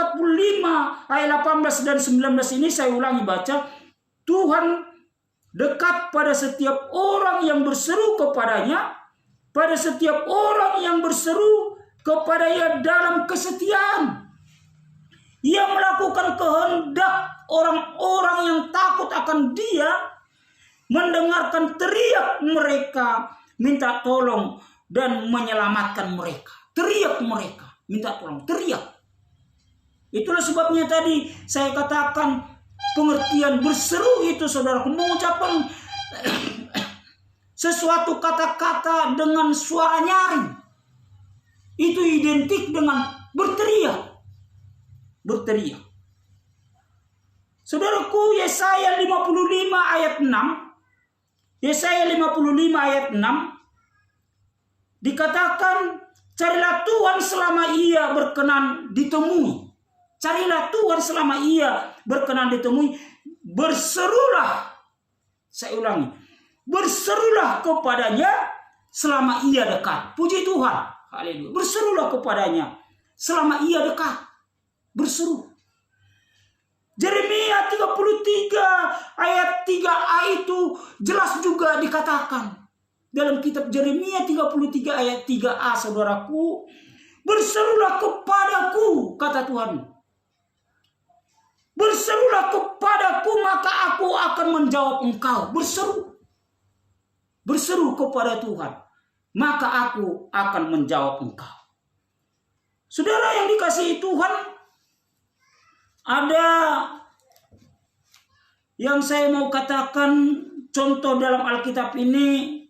ayat 18 dan 19 ini saya ulangi baca. Tuhan dekat pada setiap orang yang berseru kepadanya, pada setiap orang yang berseru kepadanya dalam kesetiaan. Ia melakukan kehendak orang-orang yang takut akan Dia, mendengarkan teriak mereka, minta tolong dan menyelamatkan mereka. Teriak mereka, minta tolong, teriak. Itulah sebabnya tadi saya katakan pengertian berseru itu, saudara, mengucapkan sesuatu kata-kata dengan suara nyaring. Itu identik dengan berteriak. Berteriak. Saudaraku, Yesaya 55 ayat 6 Yesaya 55 ayat 6 dikatakan, carilah Tuhan selama ia berkenan ditemui. Carilah Tuhan selama ia berkenan ditemui. Berserulah, saya ulangi, berserulah kepadanya selama ia dekat. Puji Tuhan, haleluya. Berserulah kepadanya selama ia dekat. Berseru. Yeremia 33 ayat 3a itu jelas juga dikatakan. Dalam kitab Yeremia 33 ayat 3a, saudaraku. Berserulah kepadaku, kata Tuhan. Berserulah kepadaku, maka aku akan menjawab engkau. Berseru. Berseru kepada Tuhan, maka aku akan menjawab engkau. Saudara yang dikasihi Tuhan, ada yang saya mau katakan contoh dalam Alkitab ini,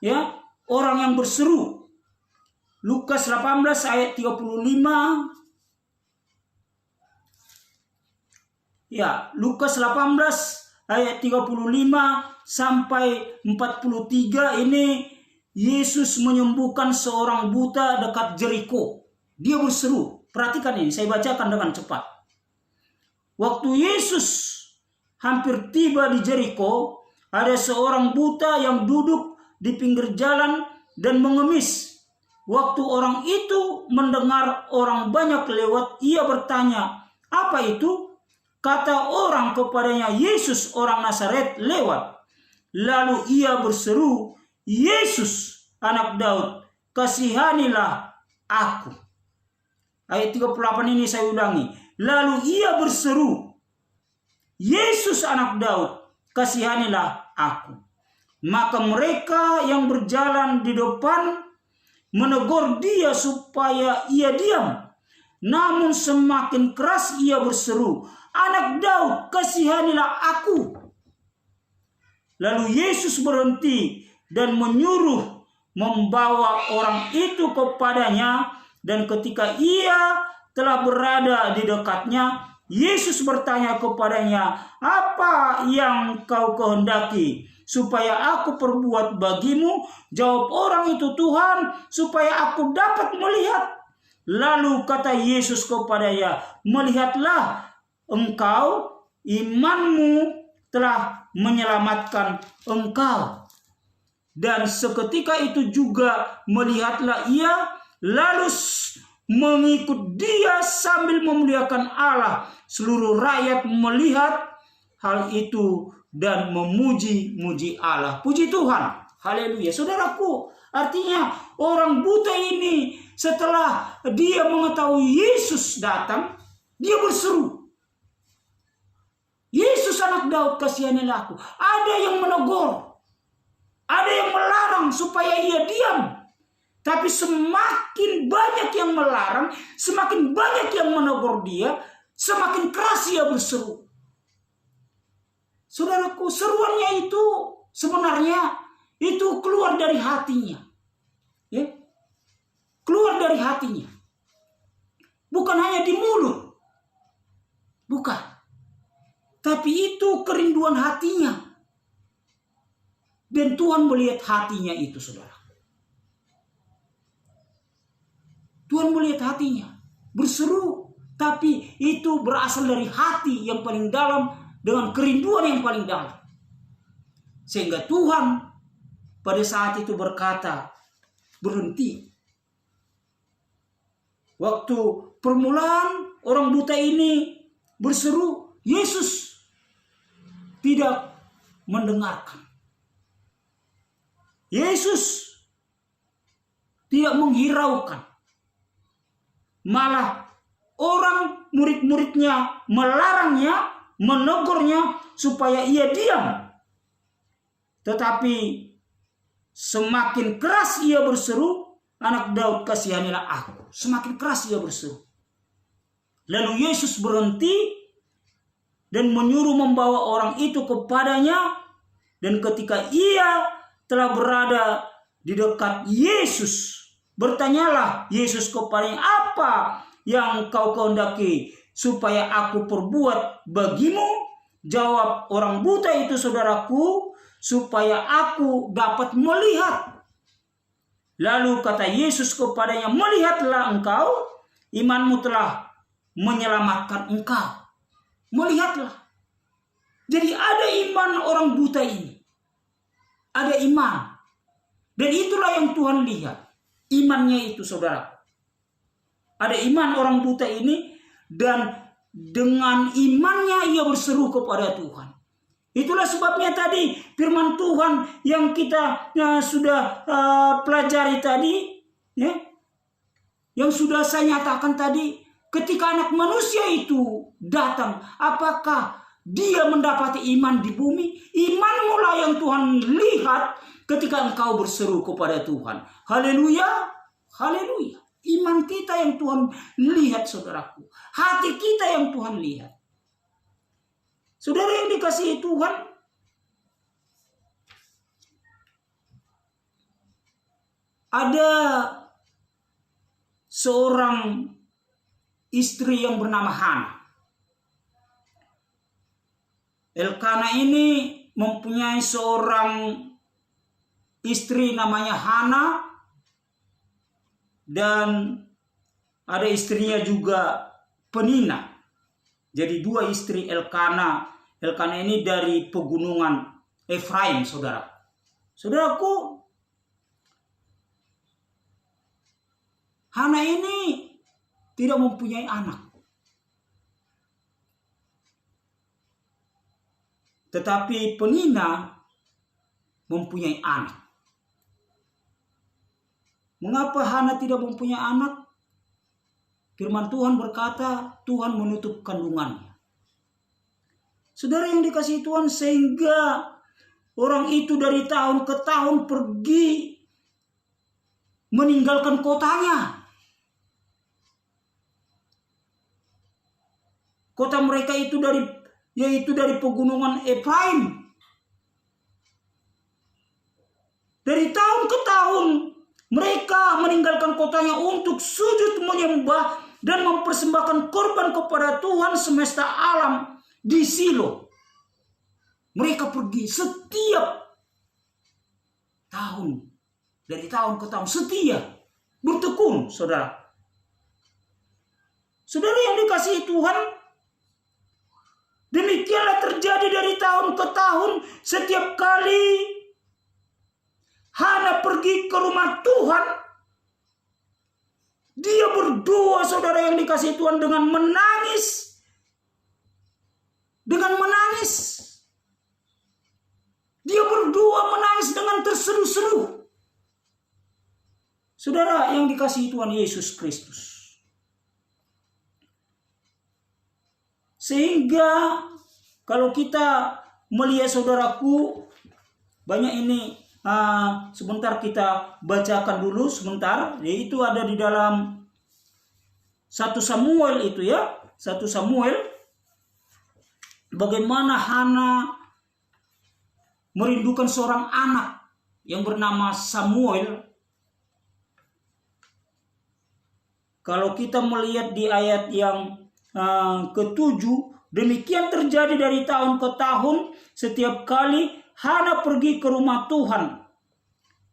ya, orang yang berseru. Lukas 18 ayat 35. Ya, Lukas 18 ayat 35 sampai 43 ini Yesus menyembuhkan seorang buta dekat Jeriko. Dia berseru. Perhatikan ini, saya bacakan dengan cepat. Waktu Yesus hampir tiba di Jeriko, ada seorang buta yang duduk di pinggir jalan dan mengemis. Waktu orang itu mendengar orang banyak lewat, ia bertanya, "Apa itu?" Kata orang kepadanya, "Yesus orang Nazaret lewat." Lalu ia berseru, "Yesus anak Daud, kasihanilah aku." Ayat 38 ini saya ulangi. Lalu ia berseru, "Yesus anak Daud, kasihanilah aku." Maka mereka yang berjalan di depan menegur dia supaya ia diam. Namun semakin keras ia berseru, "Anak Daud, kasihanilah aku." Lalu Yesus berhenti dan menyuruh membawa orang itu kepadanya. Dan ketika ia telah berada di dekatnya, Yesus bertanya kepadanya, "Apa yang kau kehendaki supaya aku perbuat bagimu?" Jawab orang itu, "Tuhan, supaya aku dapat melihat." Lalu kata Yesus kepadanya, "Melihatlah engkau, imanmu telah menyelamatkan engkau." Dan seketika itu juga melihatlah ia, lalu mengikut dia sambil memuliakan Allah. Seluruh rakyat melihat hal itu dan memuji-muji Allah. Puji Tuhan. Haleluya. Saudaraku, artinya orang buta ini setelah dia mengetahui Yesus datang, dia berseru, "Yesus anak Daud, kasihanilah aku." Ada yang menegur, ada yang melarang supaya ia diam. Tapi semakin banyak yang melarang, semakin banyak yang menegur dia, semakin keras ia berseru. Saudaraku, seruannya itu sebenarnya itu keluar dari hatinya. Ya? Keluar dari hatinya. Bukan hanya di mulut. Bukan. Tapi itu kerinduan hatinya. Dan Tuhan melihat hatinya itu, saudara. Tuhan melihat hatinya, berseru, tapi itu berasal dari hati yang paling dalam dengan kerinduan yang paling dalam. Sehingga Tuhan pada saat itu berkata, berhenti. Waktu permulaan orang buta ini berseru, Yesus tidak mendengarkan. Yesus tidak menghiraukan. Malah orang murid-muridnya melarangnya, menegurnya supaya ia diam. Tetapi semakin keras ia berseru, "Anak Daud, kasihanilah aku." Semakin keras ia berseru. Lalu Yesus berhenti dan menyuruh membawa orang itu kepadanya. Dan ketika ia telah berada di dekat Yesus, bertanyalah Yesus kepadanya, "Apa yang kau kehendaki supaya aku perbuat bagimu?" Jawab orang buta itu, saudaraku, supaya aku dapat melihat. Lalu kata Yesus kepadanya, melihatlah engkau, imanmu telah menyelamatkan engkau. Melihatlah. Jadi ada iman orang buta ini. Ada iman. Dan itulah yang Tuhan lihat. Imannya itu, saudara. Ada iman orang buta ini, dan dengan imannya ia berseru kepada Tuhan. Itulah sebabnya tadi firman Tuhan yang kita sudah pelajari tadi, ya, yang sudah saya nyatakan tadi, ketika anak manusia itu datang, apakah dia mendapati iman di bumi? Imanmu lah yang Tuhan lihat ketika engkau berseru kepada Tuhan. Haleluya, haleluya. Iman kita yang Tuhan lihat, saudaraku. Hati kita yang Tuhan lihat. Saudara yang dikasihi Tuhan, ada seorang istri yang bernama Hana. Elkana ini mempunyai seorang istri namanya Hana, dan ada istrinya juga Penina. Jadi dua istri Elkana. Elkana ini dari pegunungan Efraim, saudara. Saudaraku, Hana ini tidak mempunyai anak. Tetapi Penina mempunyai anak. Mengapa Hana tidak mempunyai anak? Firman Tuhan berkata, Tuhan menutup kandungannya. Saudara yang dikasihi Tuhan, sehingga orang itu dari tahun ke tahun pergi meninggalkan kotanya. Kota mereka itu dari pegunungan Efraim. Dari tahun ke tahun mereka meninggalkan kotanya untuk sujud menyembah dan mempersembahkan korban kepada Tuhan semesta alam di Silo. Mereka pergi setiap tahun, dari tahun ke tahun, setia, bertekun, saudara. Saudara yang dikasihi Tuhan, demikianlah terjadi dari tahun ke tahun. Setiap kali Hana pergi ke rumah Tuhan, dia berdoa, saudara yang dikasihi Tuhan, dengan menangis. Dengan menangis. Dia berdoa menangis dengan terseru-seru. Saudara yang dikasihi Tuhan Yesus Kristus. Sehingga kalau kita melihat, saudaraku, banyak ini, sebentar kita bacakan dulu sebentar, yaitu ada di dalam 1 Samuel itu, ya, 1 Samuel, bagaimana Hana merindukan seorang anak yang bernama Samuel. Kalau kita melihat di ayat yang ke-7, demikian terjadi dari tahun ke tahun, setiap kali Hana pergi ke rumah Tuhan,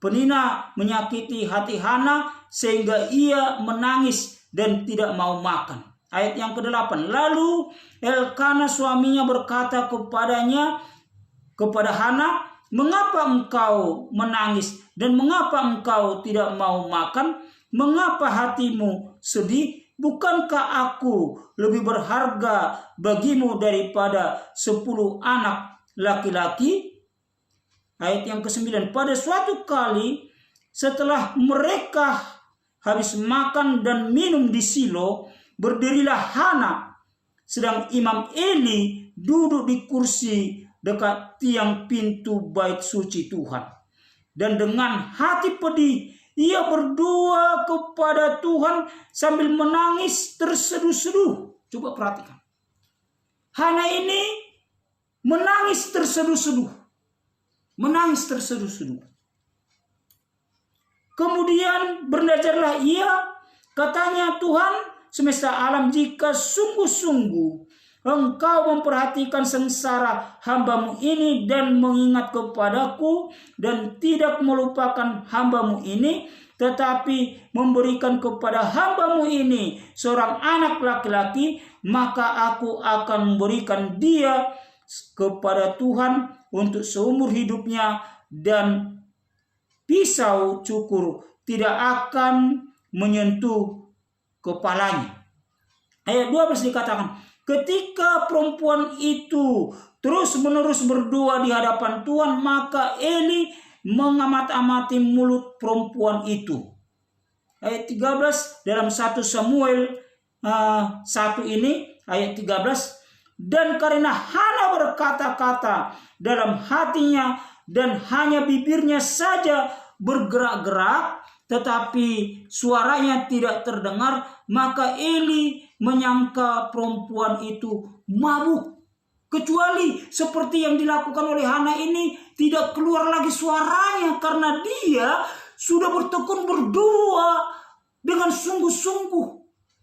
Penina menyakiti hati Hana sehingga ia menangis dan tidak mau makan. Ayat yang ke-8, lalu Elkana suaminya berkata kepada Hana, mengapa engkau menangis dan mengapa engkau tidak mau makan? Mengapa hatimu sedih? Bukankah aku lebih berharga bagimu daripada 10 anak laki-laki? Ayat yang ke-9, pada suatu kali setelah mereka habis makan dan minum di Silo, berdirilah Hana, sedang Imam Eli duduk di kursi dekat tiang pintu bait suci Tuhan. Dan dengan hati pedih, ia berdoa kepada Tuhan sambil menangis terseduh-seduh. Coba perhatikan. Hana ini menangis terseduh-seduh. Menangis terseduh-seduh. Kemudian belajarlah ia, katanya, Tuhan semesta alam, jika sungguh-sungguh engkau memperhatikan sengsara hambamu ini dan mengingat kepadaku dan tidak melupakan hambamu ini, tetapi memberikan kepada hambamu ini seorang anak laki-laki, maka aku akan memberikan dia kepada Tuhan untuk seumur hidupnya, dan pisau cukur tidak akan menyentuh kepalanya. Ayat 12 dikatakan, ketika perempuan itu terus-menerus berdoa di hadapan Tuhan, maka Eli mengamat-amati mulut perempuan itu. Ayat 13 dalam 1 Samuel 1 ini, ayat 13, dan karena Hana berkata-kata dalam hatinya dan hanya bibirnya saja bergerak-gerak, tetapi suaranya tidak terdengar, maka Eli menyangka perempuan itu mabuk. Kecuali seperti yang dilakukan oleh Hana ini, tidak keluar lagi suaranya karena dia sudah bertekun berdoa dengan sungguh-sungguh,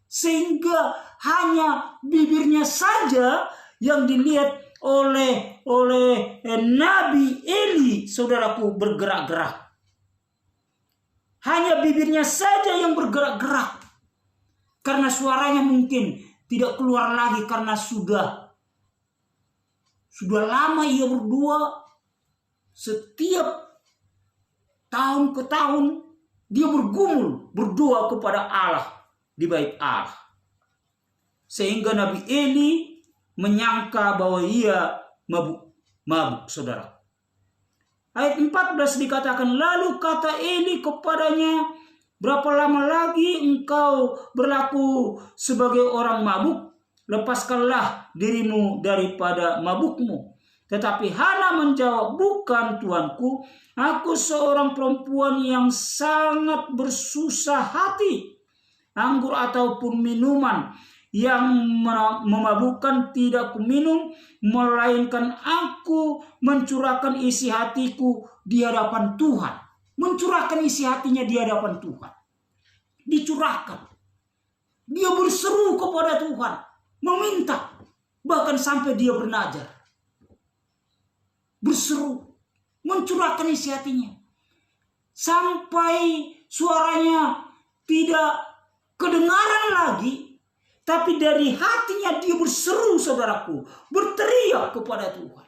sehingga hanya bibirnya saja yang dilihat oleh Nabi Eli, saudaraku, bergerak-gerak. Hanya bibirnya saja yang bergerak-gerak. Karena suaranya mungkin tidak keluar lagi karena sudah lama ia berdoa. Setiap tahun ke tahun dia bergumul berdoa kepada Allah di bait Allah. Sehingga Nabi Eli menyangka bahwa ia mabuk, saudara. Ayat 14 dikatakan, lalu kata Eli kepadanya, berapa lama lagi engkau berlaku sebagai orang mabuk? Lepaskanlah dirimu daripada mabukmu. Tetapi Hana menjawab, bukan tuanku, aku seorang perempuan yang sangat bersusah hati. Anggur ataupun minuman yang memabukkan tidak kuminum, melainkan aku mencurahkan isi hatiku di hadapan Tuhan. Mencurahkan isi hatinya di hadapan Tuhan. Dicurahkan. Dia berseru kepada Tuhan, meminta, bahkan sampai dia bernazar. Berseru, mencurahkan isi hatinya. Sampai suaranya tidak kedengaran lagi, tapi dari hatinya dia berseru, saudaraku, berteriak kepada Tuhan.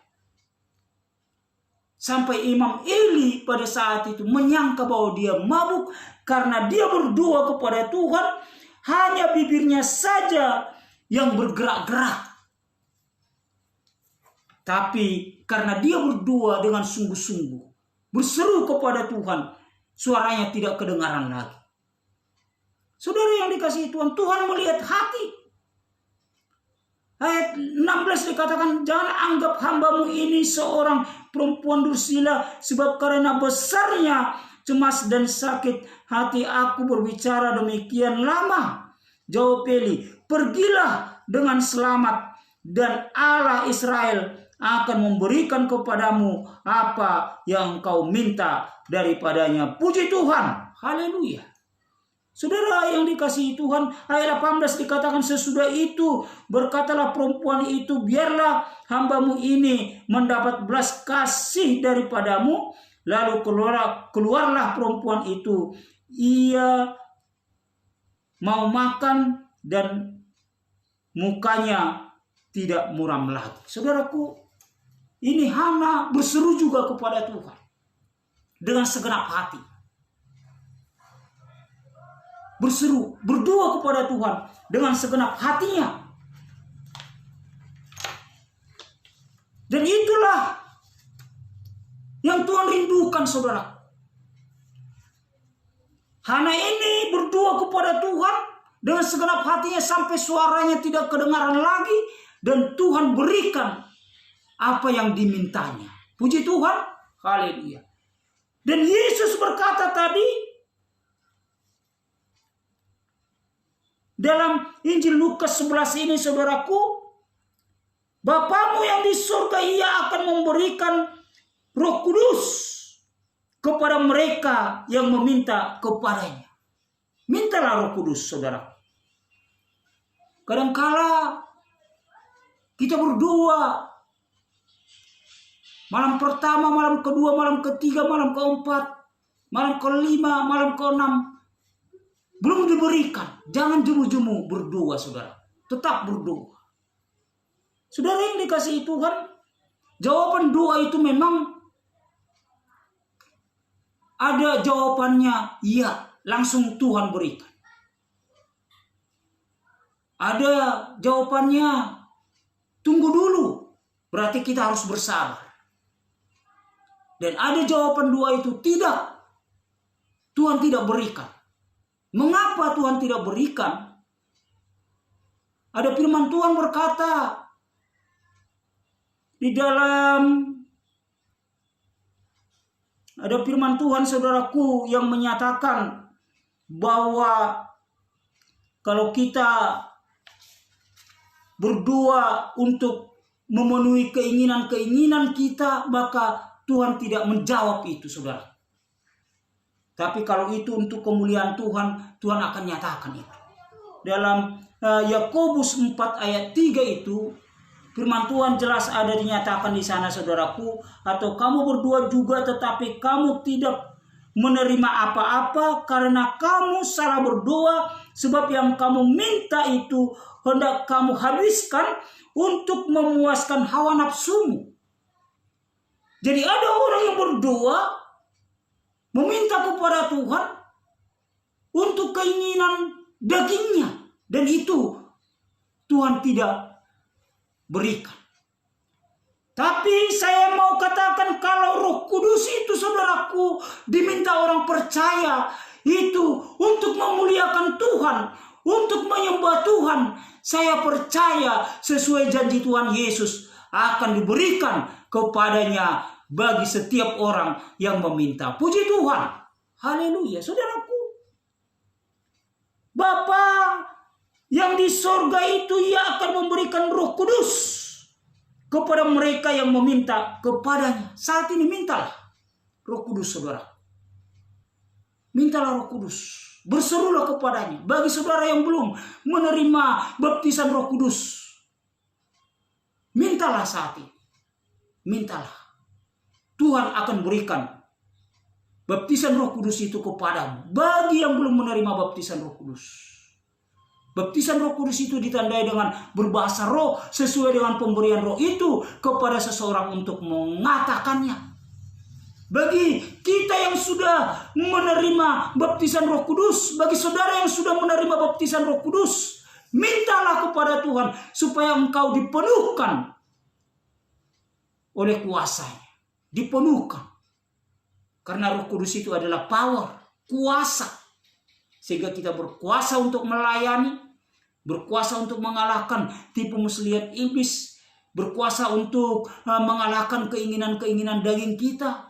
Sampai Imam Eli pada saat itu menyangka bahwa dia mabuk karena dia berdoa kepada Tuhan, hanya bibirnya saja yang bergerak-gerak. Tapi karena dia berdoa dengan sungguh-sungguh, berseru kepada Tuhan, suaranya tidak kedengaran lagi. Saudara yang dikasihi Tuhan, Tuhan melihat hati. Ayat 16 dikatakan, jangan anggap hambamu ini seorang perempuan dursila, sebab karena besarnya cemas dan sakit hati aku berbicara demikian lama. Jawab Eli, pergilah dengan selamat, dan Allah Israel akan memberikan kepadamu apa yang kau minta daripadanya. Puji Tuhan, haleluya. Saudara yang dikasihi Tuhan, ayat 18 dikatakan, sesudah itu berkatalah perempuan itu, biarlah hambamu ini mendapat belas kasih daripadamu. Lalu keluarlah perempuan itu, ia mau makan dan mukanya tidak muram lagi. Saudaraku, ini Hana berseru juga kepada Tuhan dengan segenap hati. Berseru, berdoa kepada Tuhan dengan segenap hatinya. Dan itulah yang Tuhan rindukan, saudara. Hana ini berdoa kepada Tuhan dengan segenap hatinya sampai suaranya tidak kedengaran lagi, dan Tuhan berikan apa yang dimintanya. Puji Tuhan, haleluya. Dan Yesus berkata tadi dalam Injil Lukas 11 ini, saudaraku, Bapamu yang di surga, ia akan memberikan Roh Kudus kepada mereka yang meminta kepadanya. Mintalah Roh Kudus, saudara. Kadangkala Kita berdoa malam pertama, malam kedua, malam ketiga, malam keempat, malam kelima, malam keenam. Belum diberikan. Jangan jemu-jemu berdoa, saudara. Tetap berdoa. Saudara yang dikasihi Tuhan, jawaban doa itu memang ada jawabannya, iya, langsung Tuhan berikan. Ada jawabannya, tunggu dulu, berarti kita harus bersabar. Dan ada jawaban doa itu, tidak, Tuhan tidak berikan. Mengapa Tuhan tidak berikan? Ada firman Tuhan berkata di dalam, ada firman Tuhan saudaraku yang menyatakan bahwa kalau kita berdoa untuk memenuhi keinginan-keinginan kita, maka Tuhan tidak menjawab itu, saudara. Tapi kalau itu untuk kemuliaan Tuhan, Tuhan akan nyatakan itu. Dalam Yakobus 4 ayat 3 itu, firman Tuhan jelas ada dinyatakan di sana, saudaraku. Atau kamu berdoa juga tetapi kamu tidak menerima apa-apa karena kamu salah berdoa, sebab yang kamu minta itu hendak kamu habiskan untuk memuaskan hawa nafsumu. Jadi ada orang yang berdoa meminta kepada Tuhan untuk keinginan dagingnya, dan itu Tuhan tidak berikan. Tapi saya mau katakan, kalau Roh Kudus itu, saudaraku, diminta orang percaya itu untuk memuliakan Tuhan, untuk menyembah Tuhan, saya percaya sesuai janji Tuhan Yesus akan diberikan kepadanya bagi setiap orang yang meminta. Puji Tuhan. Haleluya. Saudaraku, Bapa yang di sorga itu, Ia akan memberikan Roh Kudus kepada mereka yang meminta kepadanya. Saat ini mintalah Roh Kudus, saudara. Mintalah Roh Kudus. Berserulah kepadanya. Bagi saudara yang belum menerima baptisan Roh Kudus, mintalah saat ini. Mintalah. Tuhan akan berikan baptisan Roh Kudus itu kepadamu. Bagi yang belum menerima baptisan Roh Kudus, baptisan Roh Kudus itu ditandai dengan berbahasa roh sesuai dengan pemberian roh itu kepada seseorang untuk mengatakannya. Bagi kita yang sudah menerima baptisan Roh Kudus, bagi saudara yang sudah menerima baptisan Roh Kudus, mintalah kepada Tuhan supaya engkau dipenuhkan oleh kuasanya. Dipenuhkan. Karena Roh Kudus itu adalah power, kuasa. Sehingga kita berkuasa untuk melayani, berkuasa untuk mengalahkan tipu muslihat iblis, berkuasa untuk mengalahkan keinginan-keinginan daging kita.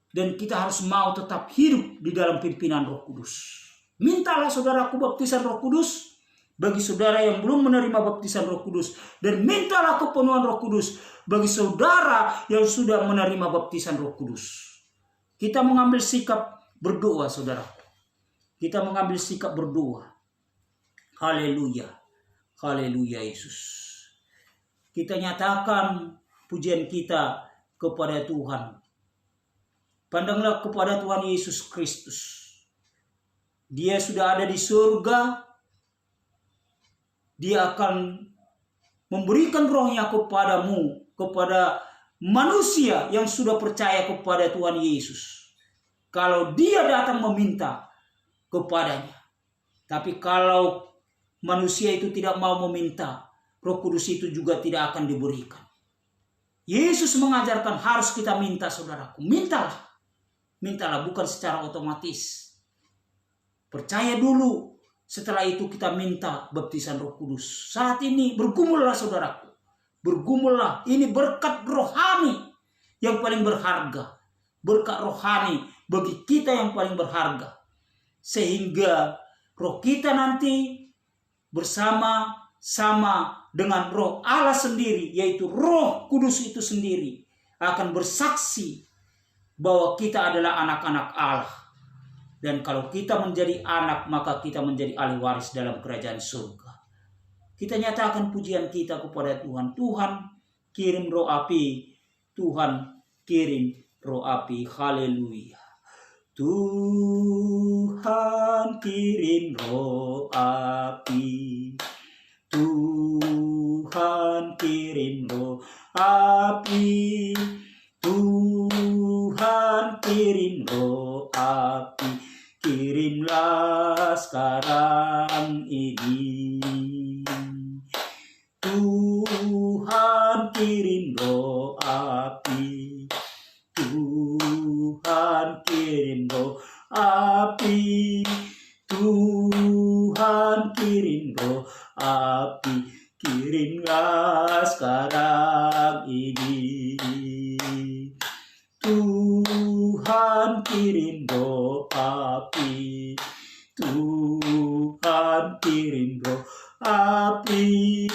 Dan kita harus mau tetap hidup di dalam pimpinan Roh Kudus. Mintalah saudaraku baptisan Roh Kudus bagi saudara yang belum menerima baptisan Roh Kudus, dan mintalah kepenuhan Roh Kudus bagi saudara yang sudah menerima baptisan Roh Kudus. Kita mengambil sikap berdoa, saudaraku. Kita mengambil sikap berdoa. Haleluya. Haleluya Yesus. Kita nyatakan pujian kita kepada Tuhan. Pandanglah kepada Tuhan Yesus Kristus. Dia sudah ada di surga. Dia akan memberikan rohnya kepadamu, kepada manusia yang sudah percaya kepada Tuhan Yesus. Kalau dia datang meminta kepadanya. Tapi kalau manusia itu tidak mau meminta, Roh Kudus itu juga tidak akan diberikan. Yesus mengajarkan harus kita minta, saudaraku. Mintalah. Mintalah, bukan secara otomatis. Percaya dulu. Setelah itu kita minta baptisan Roh Kudus. Saat ini bergumullah, saudaraku. Bergumullah. Ini berkat rohani yang paling berharga. Berkat rohani bagi kita yang paling berharga. Sehingga roh kita nanti bersama-sama dengan roh Allah sendiri, yaitu Roh Kudus itu sendiri, akan bersaksi bahwa kita adalah anak-anak Allah. Dan kalau kita menjadi anak, maka kita menjadi ahli waris dalam kerajaan surga. Kita nyatakan pujian kita kepada Tuhan. Tuhan kirim roh api. Tuhan kirim roh api. Haleluya. Tuhan kirim roh api. Tuhan kirim roh api. Tuhan kirim roh api. Kirimlah sekarang ini. Tuhan kirim roh api. Tuhan kirim roh api. Tuhan kirim roh api. Kirimlah sekarang ini. Tuhan kirim roh api. Tuhan kirim roh api.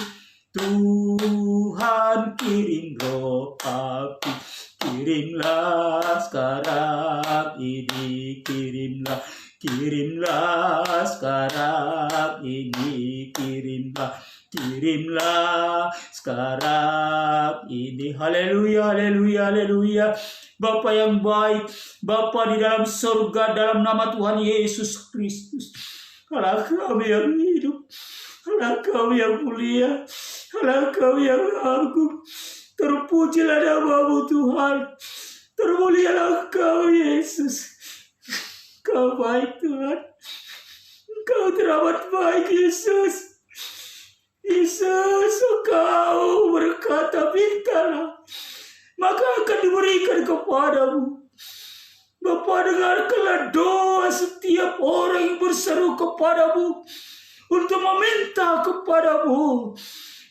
Tuhan kirim roh api. Kirimlah sekarang ini. Kirimlah, kirimlah sekarang ini. Kirimlah, kirimlah sekarang ini. Haleluya, haleluya, haleluya. Bapa yang baik, Bapa di dalam surga, dalam nama Tuhan Yesus Kristus, Allah kami yang hidup, Allah kami yang mulia, Allah kami yang agung. Terpujilah nama-Mu Tuhan, termulialah Kau Yesus. Kau baik Tuhan, Kau teramat baik Yesus. Yesus, Engkau berkata, mintalah, maka akan diberikan kepadamu. Bapa, dengarkanlah doa setiap orang yang berseru kepadamu untuk meminta kepadamu.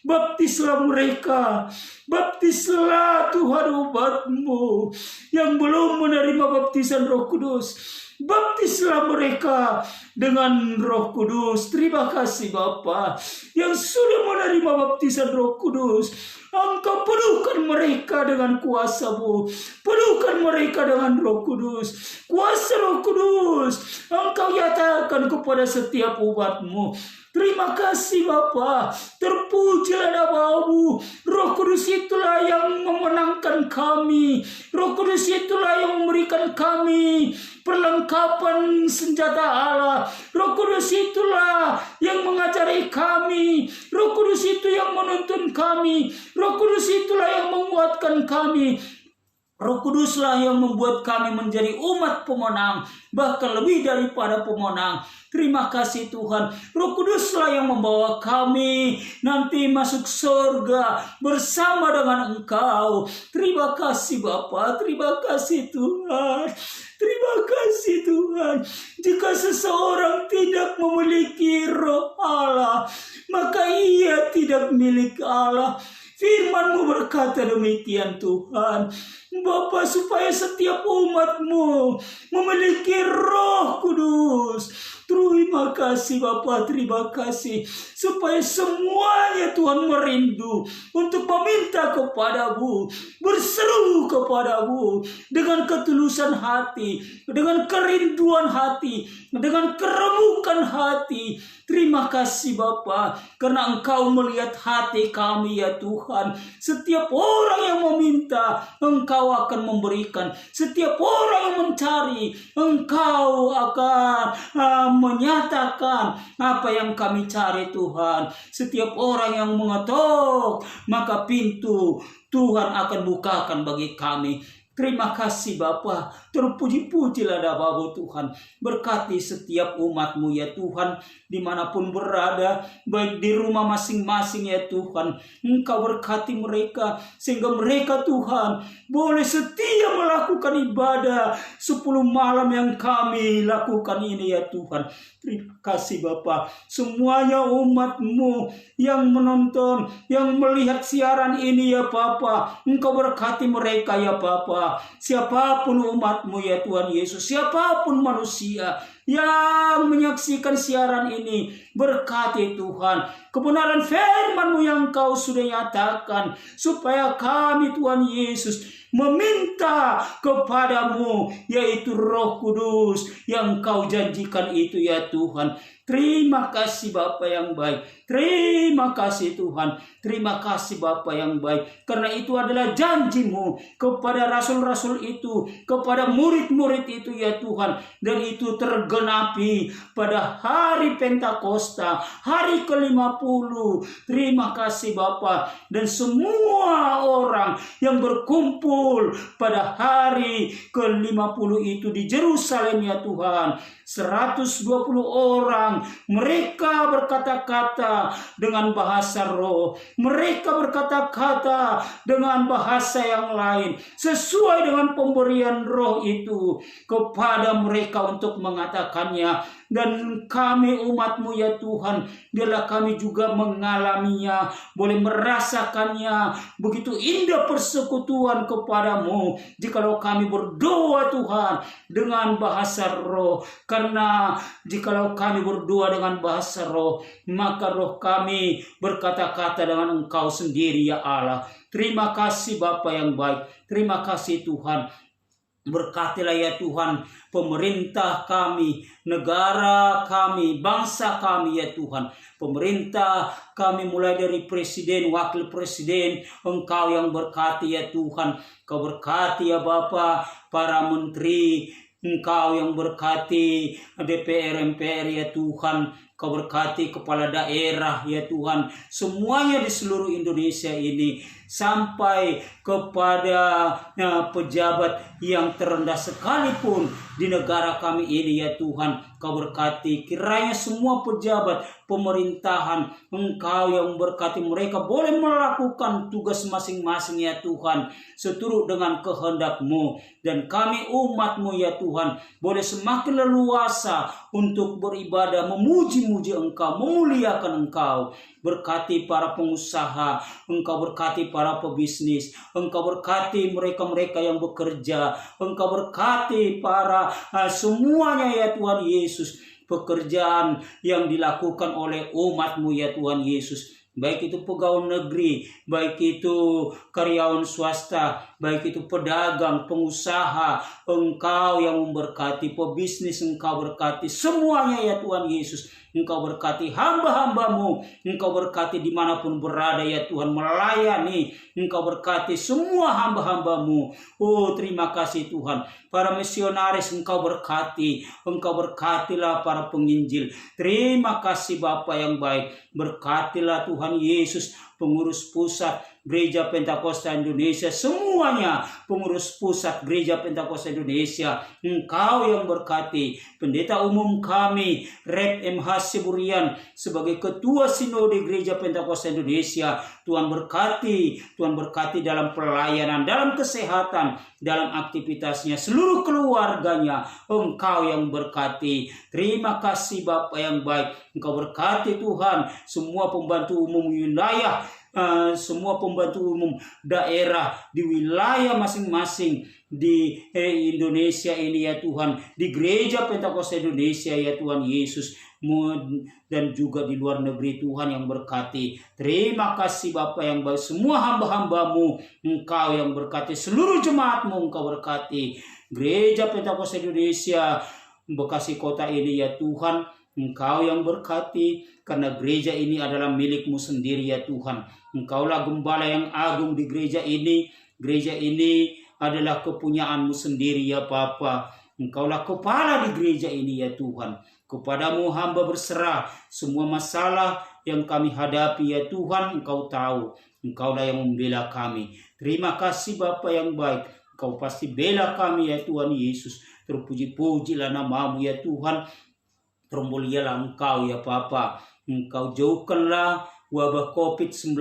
Baptislah mereka, baptislah Tuhan umat-Mu yang belum menerima baptisan Roh Kudus. Baptislah mereka dengan Roh Kudus. Terima kasih Bapa yang sudah menerima baptisan Roh Kudus. Engkau penuhkan mereka dengan kuasa-Mu. Penuhkan mereka dengan Roh Kudus. Kuasa Roh Kudus Engkau nyatakan kepada setiap umat-Mu. Terima kasih Bapa. Terpujilah nama-Mu. Roh Kudus itulah yang memenangkan kami. Roh Kudus itulah yang memberikan kami perlengkapan senjata Allah. Roh Kudus itulah yang mengajari kami. Roh Kudus itu yang menuntun kami. Roh Kudus itulah yang menguatkan kami. Roh Kuduslah yang membuat kami menjadi umat pemenang, bahkan lebih daripada pemenang. Terima kasih Tuhan. Roh Kuduslah yang membawa kami nanti masuk surga bersama dengan Engkau. Terima kasih Bapa, terima kasih Tuhan. Terima kasih Tuhan. Jika seseorang tidak memiliki Roh Allah, maka ia tidak milik Allah. Firman-Mu berkata demikian Tuhan. Bapa, supaya setiap umat-Mu memiliki Roh Kudus. Terima kasih Bapa, terima kasih. Supaya semuanya Tuhan merindu untuk meminta kepadamu, berseru kepadamu dengan ketulusan hati, dengan kerinduan hati, dengan keremukan hati. Terima kasih Bapa, karena Engkau melihat hati kami ya Tuhan. Setiap orang yang meminta, Engkau akan memberikan. Setiap orang yang mencari, Engkau akan menyatakan apa yang kami cari Tuhan. Setiap orang yang mengetuk, maka pintu Tuhan akan bukakan bagi kami. Terima kasih Bapa. Terpuji-pujilah nama-Mu Tuhan. Berkati setiap umat-Mu ya Tuhan, dimanapun berada, baik di rumah masing-masing ya Tuhan. Engkau berkati mereka, sehingga mereka Tuhan boleh setia melakukan ibadah 10 malam yang kami lakukan ini ya Tuhan. Terima kasih Bapa. Semuanya umat-Mu yang menonton, yang melihat siaran ini ya Bapa, Engkau berkati mereka ya Bapa. Siapapun umat-Mu ya Tuhan Yesus, siapapun manusia yang menyaksikan siaran ini, berkati Tuhan kebenaran firman-Mu yang Kau sudah nyatakan, supaya kami Tuhan Yesus meminta kepadamu, yaitu Roh Kudus yang Kau janjikan itu ya Tuhan. Terima kasih Bapa yang baik. Terima kasih Tuhan. Terima kasih Bapa yang baik. Karena itu adalah janji-Mu kepada rasul-rasul itu, kepada murid-murid itu ya Tuhan. Dan itu tergenapi pada hari Pentakosta, hari ke-50. Terima kasih Bapa. Dan semua orang yang berkumpul pada hari ke-50 itu di Yerusalem ya Tuhan. 120 orang, mereka berkata-kata dengan bahasa roh, mereka berkata-kata dengan bahasa yang lain sesuai dengan pemberian roh itu kepada mereka untuk mengatakannya. Dan kami umat-Mu ya Tuhan, biarlah kami juga mengalaminya, boleh merasakannya. Begitu indah persekutuan kepadamu jikalau kami berdoa Tuhan dengan bahasa roh. Karena jikalau kami berdoa dengan bahasa roh, maka roh kami berkata-kata dengan Engkau sendiri ya Allah. Terima kasih Bapa yang baik. Terima kasih Tuhan. Berkatilah ya Tuhan pemerintah kami, negara kami, bangsa kami ya Tuhan. Pemerintah kami mulai dari presiden, wakil presiden, Engkau yang berkati ya Tuhan. Kau berkati ya Bapa para menteri, Engkau yang berkati DPR, MPR ya Tuhan. Kau berkati kepala daerah ya Tuhan. Semuanya di seluruh Indonesia ini. Sampai kepada pejabat yang terendah sekalipun di negara kami ini ya Tuhan. Kau berkati kiranya semua pejabat pemerintahan, Engkau yang berkati mereka boleh melakukan tugas masing-masing ya Tuhan, seturut dengan kehendak-Mu. Dan kami umat-Mu ya Tuhan boleh semakin leluasa untuk beribadah, memuji-muji Engkau, memuliakan Engkau. Berkati para pengusaha, Engkau berkati para pebisnis, Engkau berkati mereka-mereka yang bekerja, Engkau berkati para semuanya ya Tuhan Yesus, pekerjaan yang dilakukan oleh umat-Mu ya Tuhan Yesus. Baik itu pegawai negeri, baik itu karyawan swasta, baik itu pedagang, pengusaha, Engkau yang memberkati, pebisnis Engkau berkati, semuanya ya Tuhan Yesus. Engkau berkati hamba-hamba-Mu, Engkau berkati dimanapun berada ya Tuhan melayani, Engkau berkati semua hamba-hamba-Mu. Oh terima kasih Tuhan. Para misionaris Engkau berkati, Engkau berkatilah para penginjil. Terima kasih Bapa yang baik. Berkatilah Tuhan Yesus pengurus pusat Gereja Pentakosta Indonesia, semuanya pengurus pusat Gereja Pentakosta Indonesia, Engkau yang berkati. Pendeta umum kami Rep MH Siburian sebagai ketua sinode Gereja Pentakosta Indonesia, Tuhan berkati dalam pelayanan, dalam kesehatan, dalam aktivitasnya, seluruh keluarganya, Engkau yang berkati. Terima kasih Bapa yang baik. Engkau berkati Tuhan semua pembantu umum wilayah, semua pembantu umum daerah di wilayah masing-masing di Indonesia ini ya Tuhan, di Gereja Pentakosta Indonesia ya Tuhan Yesus, dan juga di luar negeri Tuhan yang berkati. Terima kasih Bapa yang baik, semua hamba-hamba-Mu Engkau yang berkati, seluruh jemaat-Mu Engkau berkati. Gereja Pentakosta Indonesia Bekasi kota ini ya Tuhan, Engkau yang berkati, karena gereja ini adalah milik-Mu sendiri ya Tuhan. Engkaulah gembala yang agung di gereja ini. Gereja ini adalah kepunyaan-Mu sendiri ya Bapa. Engkaulah kepala di gereja ini ya Tuhan. Kepadamu hamba berserah semua masalah yang kami hadapi ya Tuhan. Engkau tahu, Engkaulah yang membela kami. Terima kasih Bapa yang baik. Engkau pasti bela kami ya Tuhan Yesus. Terpuji-pujilah nama-Mu ya Tuhan. Termulialah Engkau ya Bapa. Engkau jauhkanlah wabah COVID-19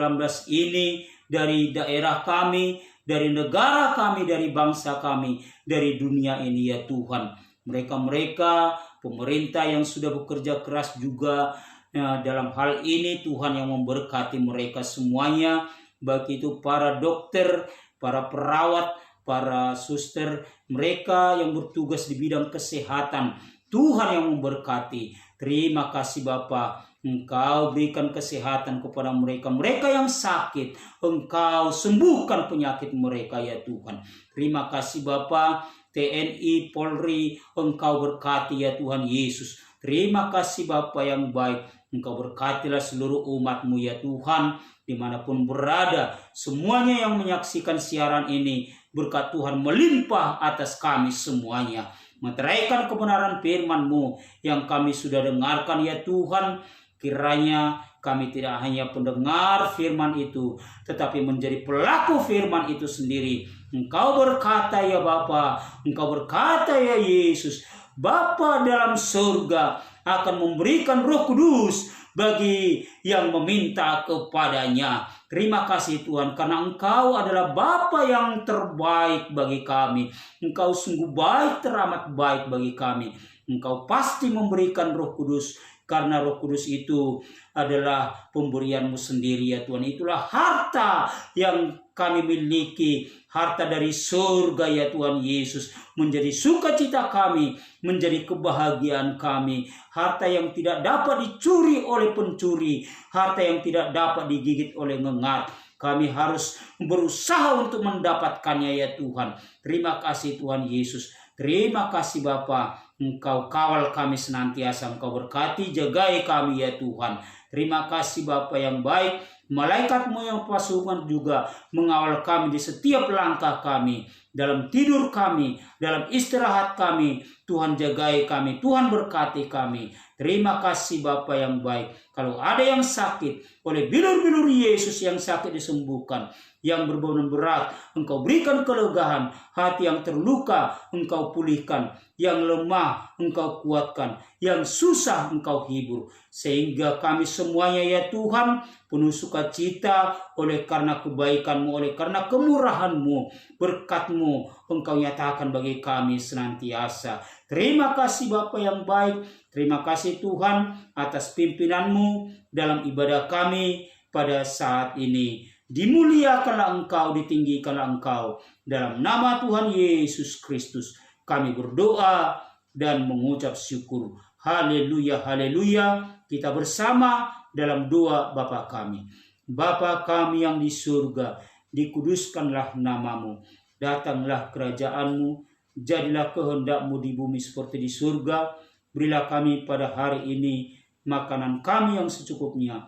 ini dari daerah kami, dari negara kami, dari bangsa kami, dari dunia ini ya Tuhan. Mereka-mereka pemerintah yang sudah bekerja keras juga dalam hal ini, Tuhan yang memberkati mereka semuanya, baik itu para dokter, para perawat, para suster, mereka yang bertugas di bidang kesehatan, Tuhan yang memberkati. Terima kasih Bapa. Engkau berikan kesehatan kepada mereka yang sakit. Engkau sembuhkan penyakit mereka ya Tuhan. Terima kasih Bapa. TNI, Polri, Engkau berkati ya Tuhan Yesus. Terima kasih Bapa yang baik, Engkau berkatilah seluruh umat-Mu ya Tuhan, dimanapun berada, semuanya yang menyaksikan siaran ini, berkat Tuhan melimpah atas kami semuanya. Meteraikan kebenaran firman-Mu yang kami sudah dengarkan ya Tuhan, kiranya kami tidak hanya pendengar firman itu, tetapi menjadi pelaku firman itu sendiri. Engkau berkata ya Bapa, Engkau berkata ya Yesus, Bapa dalam surga akan memberikan Roh Kudus bagi yang meminta kepadanya. Terima kasih Tuhan, karena Engkau adalah Bapa yang terbaik bagi kami. Engkau sungguh baik, teramat baik bagi kami. Engkau pasti memberikan Roh Kudus, karena Roh Kudus itu adalah pemberian-Mu sendiri ya Tuhan. Itulah harta yang kami miliki, harta dari surga ya Tuhan Yesus, menjadi sukacita kami, menjadi kebahagiaan kami, harta yang tidak dapat dicuri oleh pencuri, harta yang tidak dapat digigit oleh ngengat. Kami harus berusaha untuk mendapatkannya ya Tuhan. Terima kasih Tuhan Yesus. Terima kasih Bapa, Engkau kawal kami senantiasa, Engkau berkati, jagai kami ya Tuhan. Terima kasih Bapa yang baik, malaikat-Mu yang pasukan juga mengawal kami di setiap langkah kami, dalam tidur kami, dalam istirahat kami. Tuhan jagai kami, Tuhan berkati kami. Terima kasih Bapa yang baik. Kalau ada yang sakit, oleh bilur-bilur Yesus yang sakit disembuhkan, yang berbeban berat Engkau berikan kelegaan, hati yang terluka Engkau pulihkan, yang lemah Engkau kuatkan, yang susah Engkau hibur, sehingga kami semuanya ya Tuhan penuh sukacita oleh karena kebaikan-Mu, oleh karena kemurahan-Mu, berkat-Mu Engkau nyatakan bagi kami senantiasa. Terima kasih Bapa yang baik. Terima kasih Tuhan atas pimpinan-Mu dalam ibadah kami pada saat ini. Dimuliakanlah Engkau, ditinggikanlah Engkau. Dalam nama Tuhan Yesus Kristus kami berdoa dan mengucap syukur. Haleluya, haleluya. Kita bersama dalam doa Bapa kami. Bapa kami yang di surga, dikuduskanlah nama-Mu. Datanglah kerajaan-Mu, jadilah kehendak-Mu di bumi seperti di surga. Berilah kami pada hari ini makanan kami yang secukupnya.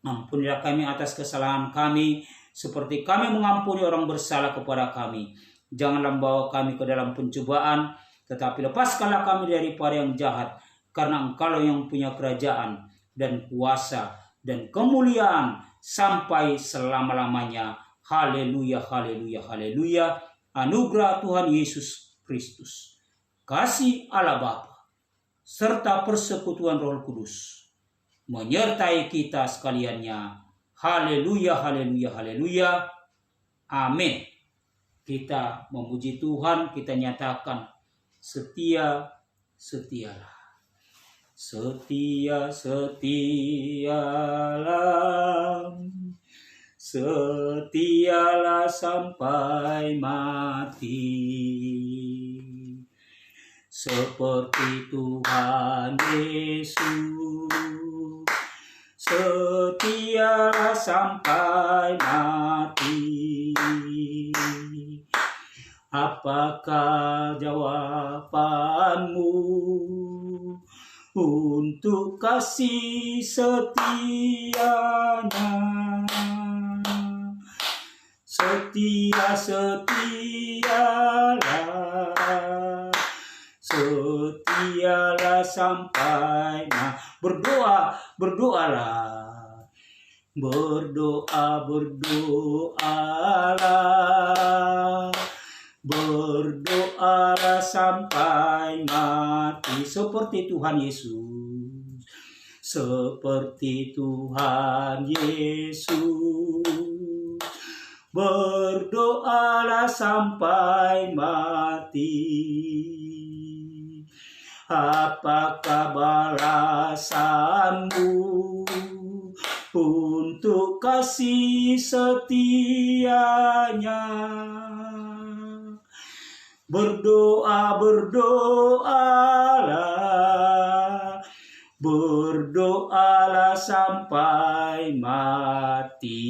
Ampunilah kami atas kesalahan kami, seperti kami mengampuni orang bersalah kepada kami. Janganlah membawa kami ke dalam pencobaan, tetapi lepaskanlah kami daripada yang jahat. Karena Engkau yang punya kerajaan dan kuasa dan kemuliaan sampai selama-lamanya. Haleluya, haleluya, haleluya. Anugerah Tuhan Yesus Kristus, kasih Allah Bapa, serta persekutuan Roh Kudus menyertai kita sekaliannya. Haleluya, haleluya, haleluya. Amin. Kita memuji Tuhan, kita nyatakan setia, setialah. Setia, setialah. Setialah sampai mati. Seperti Tuhan Yesus, setialah sampai mati. Apakah jawabanmu untuk kasih setianya? Setia, setialah. Setialah sampai berdoa, berdoalah. Berdoa, berdoalah. Berdoalah sampai mati. Seperti Tuhan Yesus. Seperti Tuhan Yesus. Berdoalah sampai mati. Apakah balasanmu untuk kasih setianya? Berdoa, berdoalah. Berdoalah sampai mati.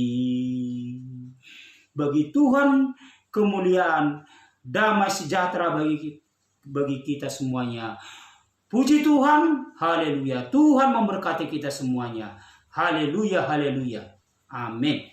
Bagi Tuhan kemuliaan, damai sejahtera bagi kita semuanya. Puji Tuhan, haleluya. Tuhan memberkati kita semuanya. Haleluya, haleluya. Amin.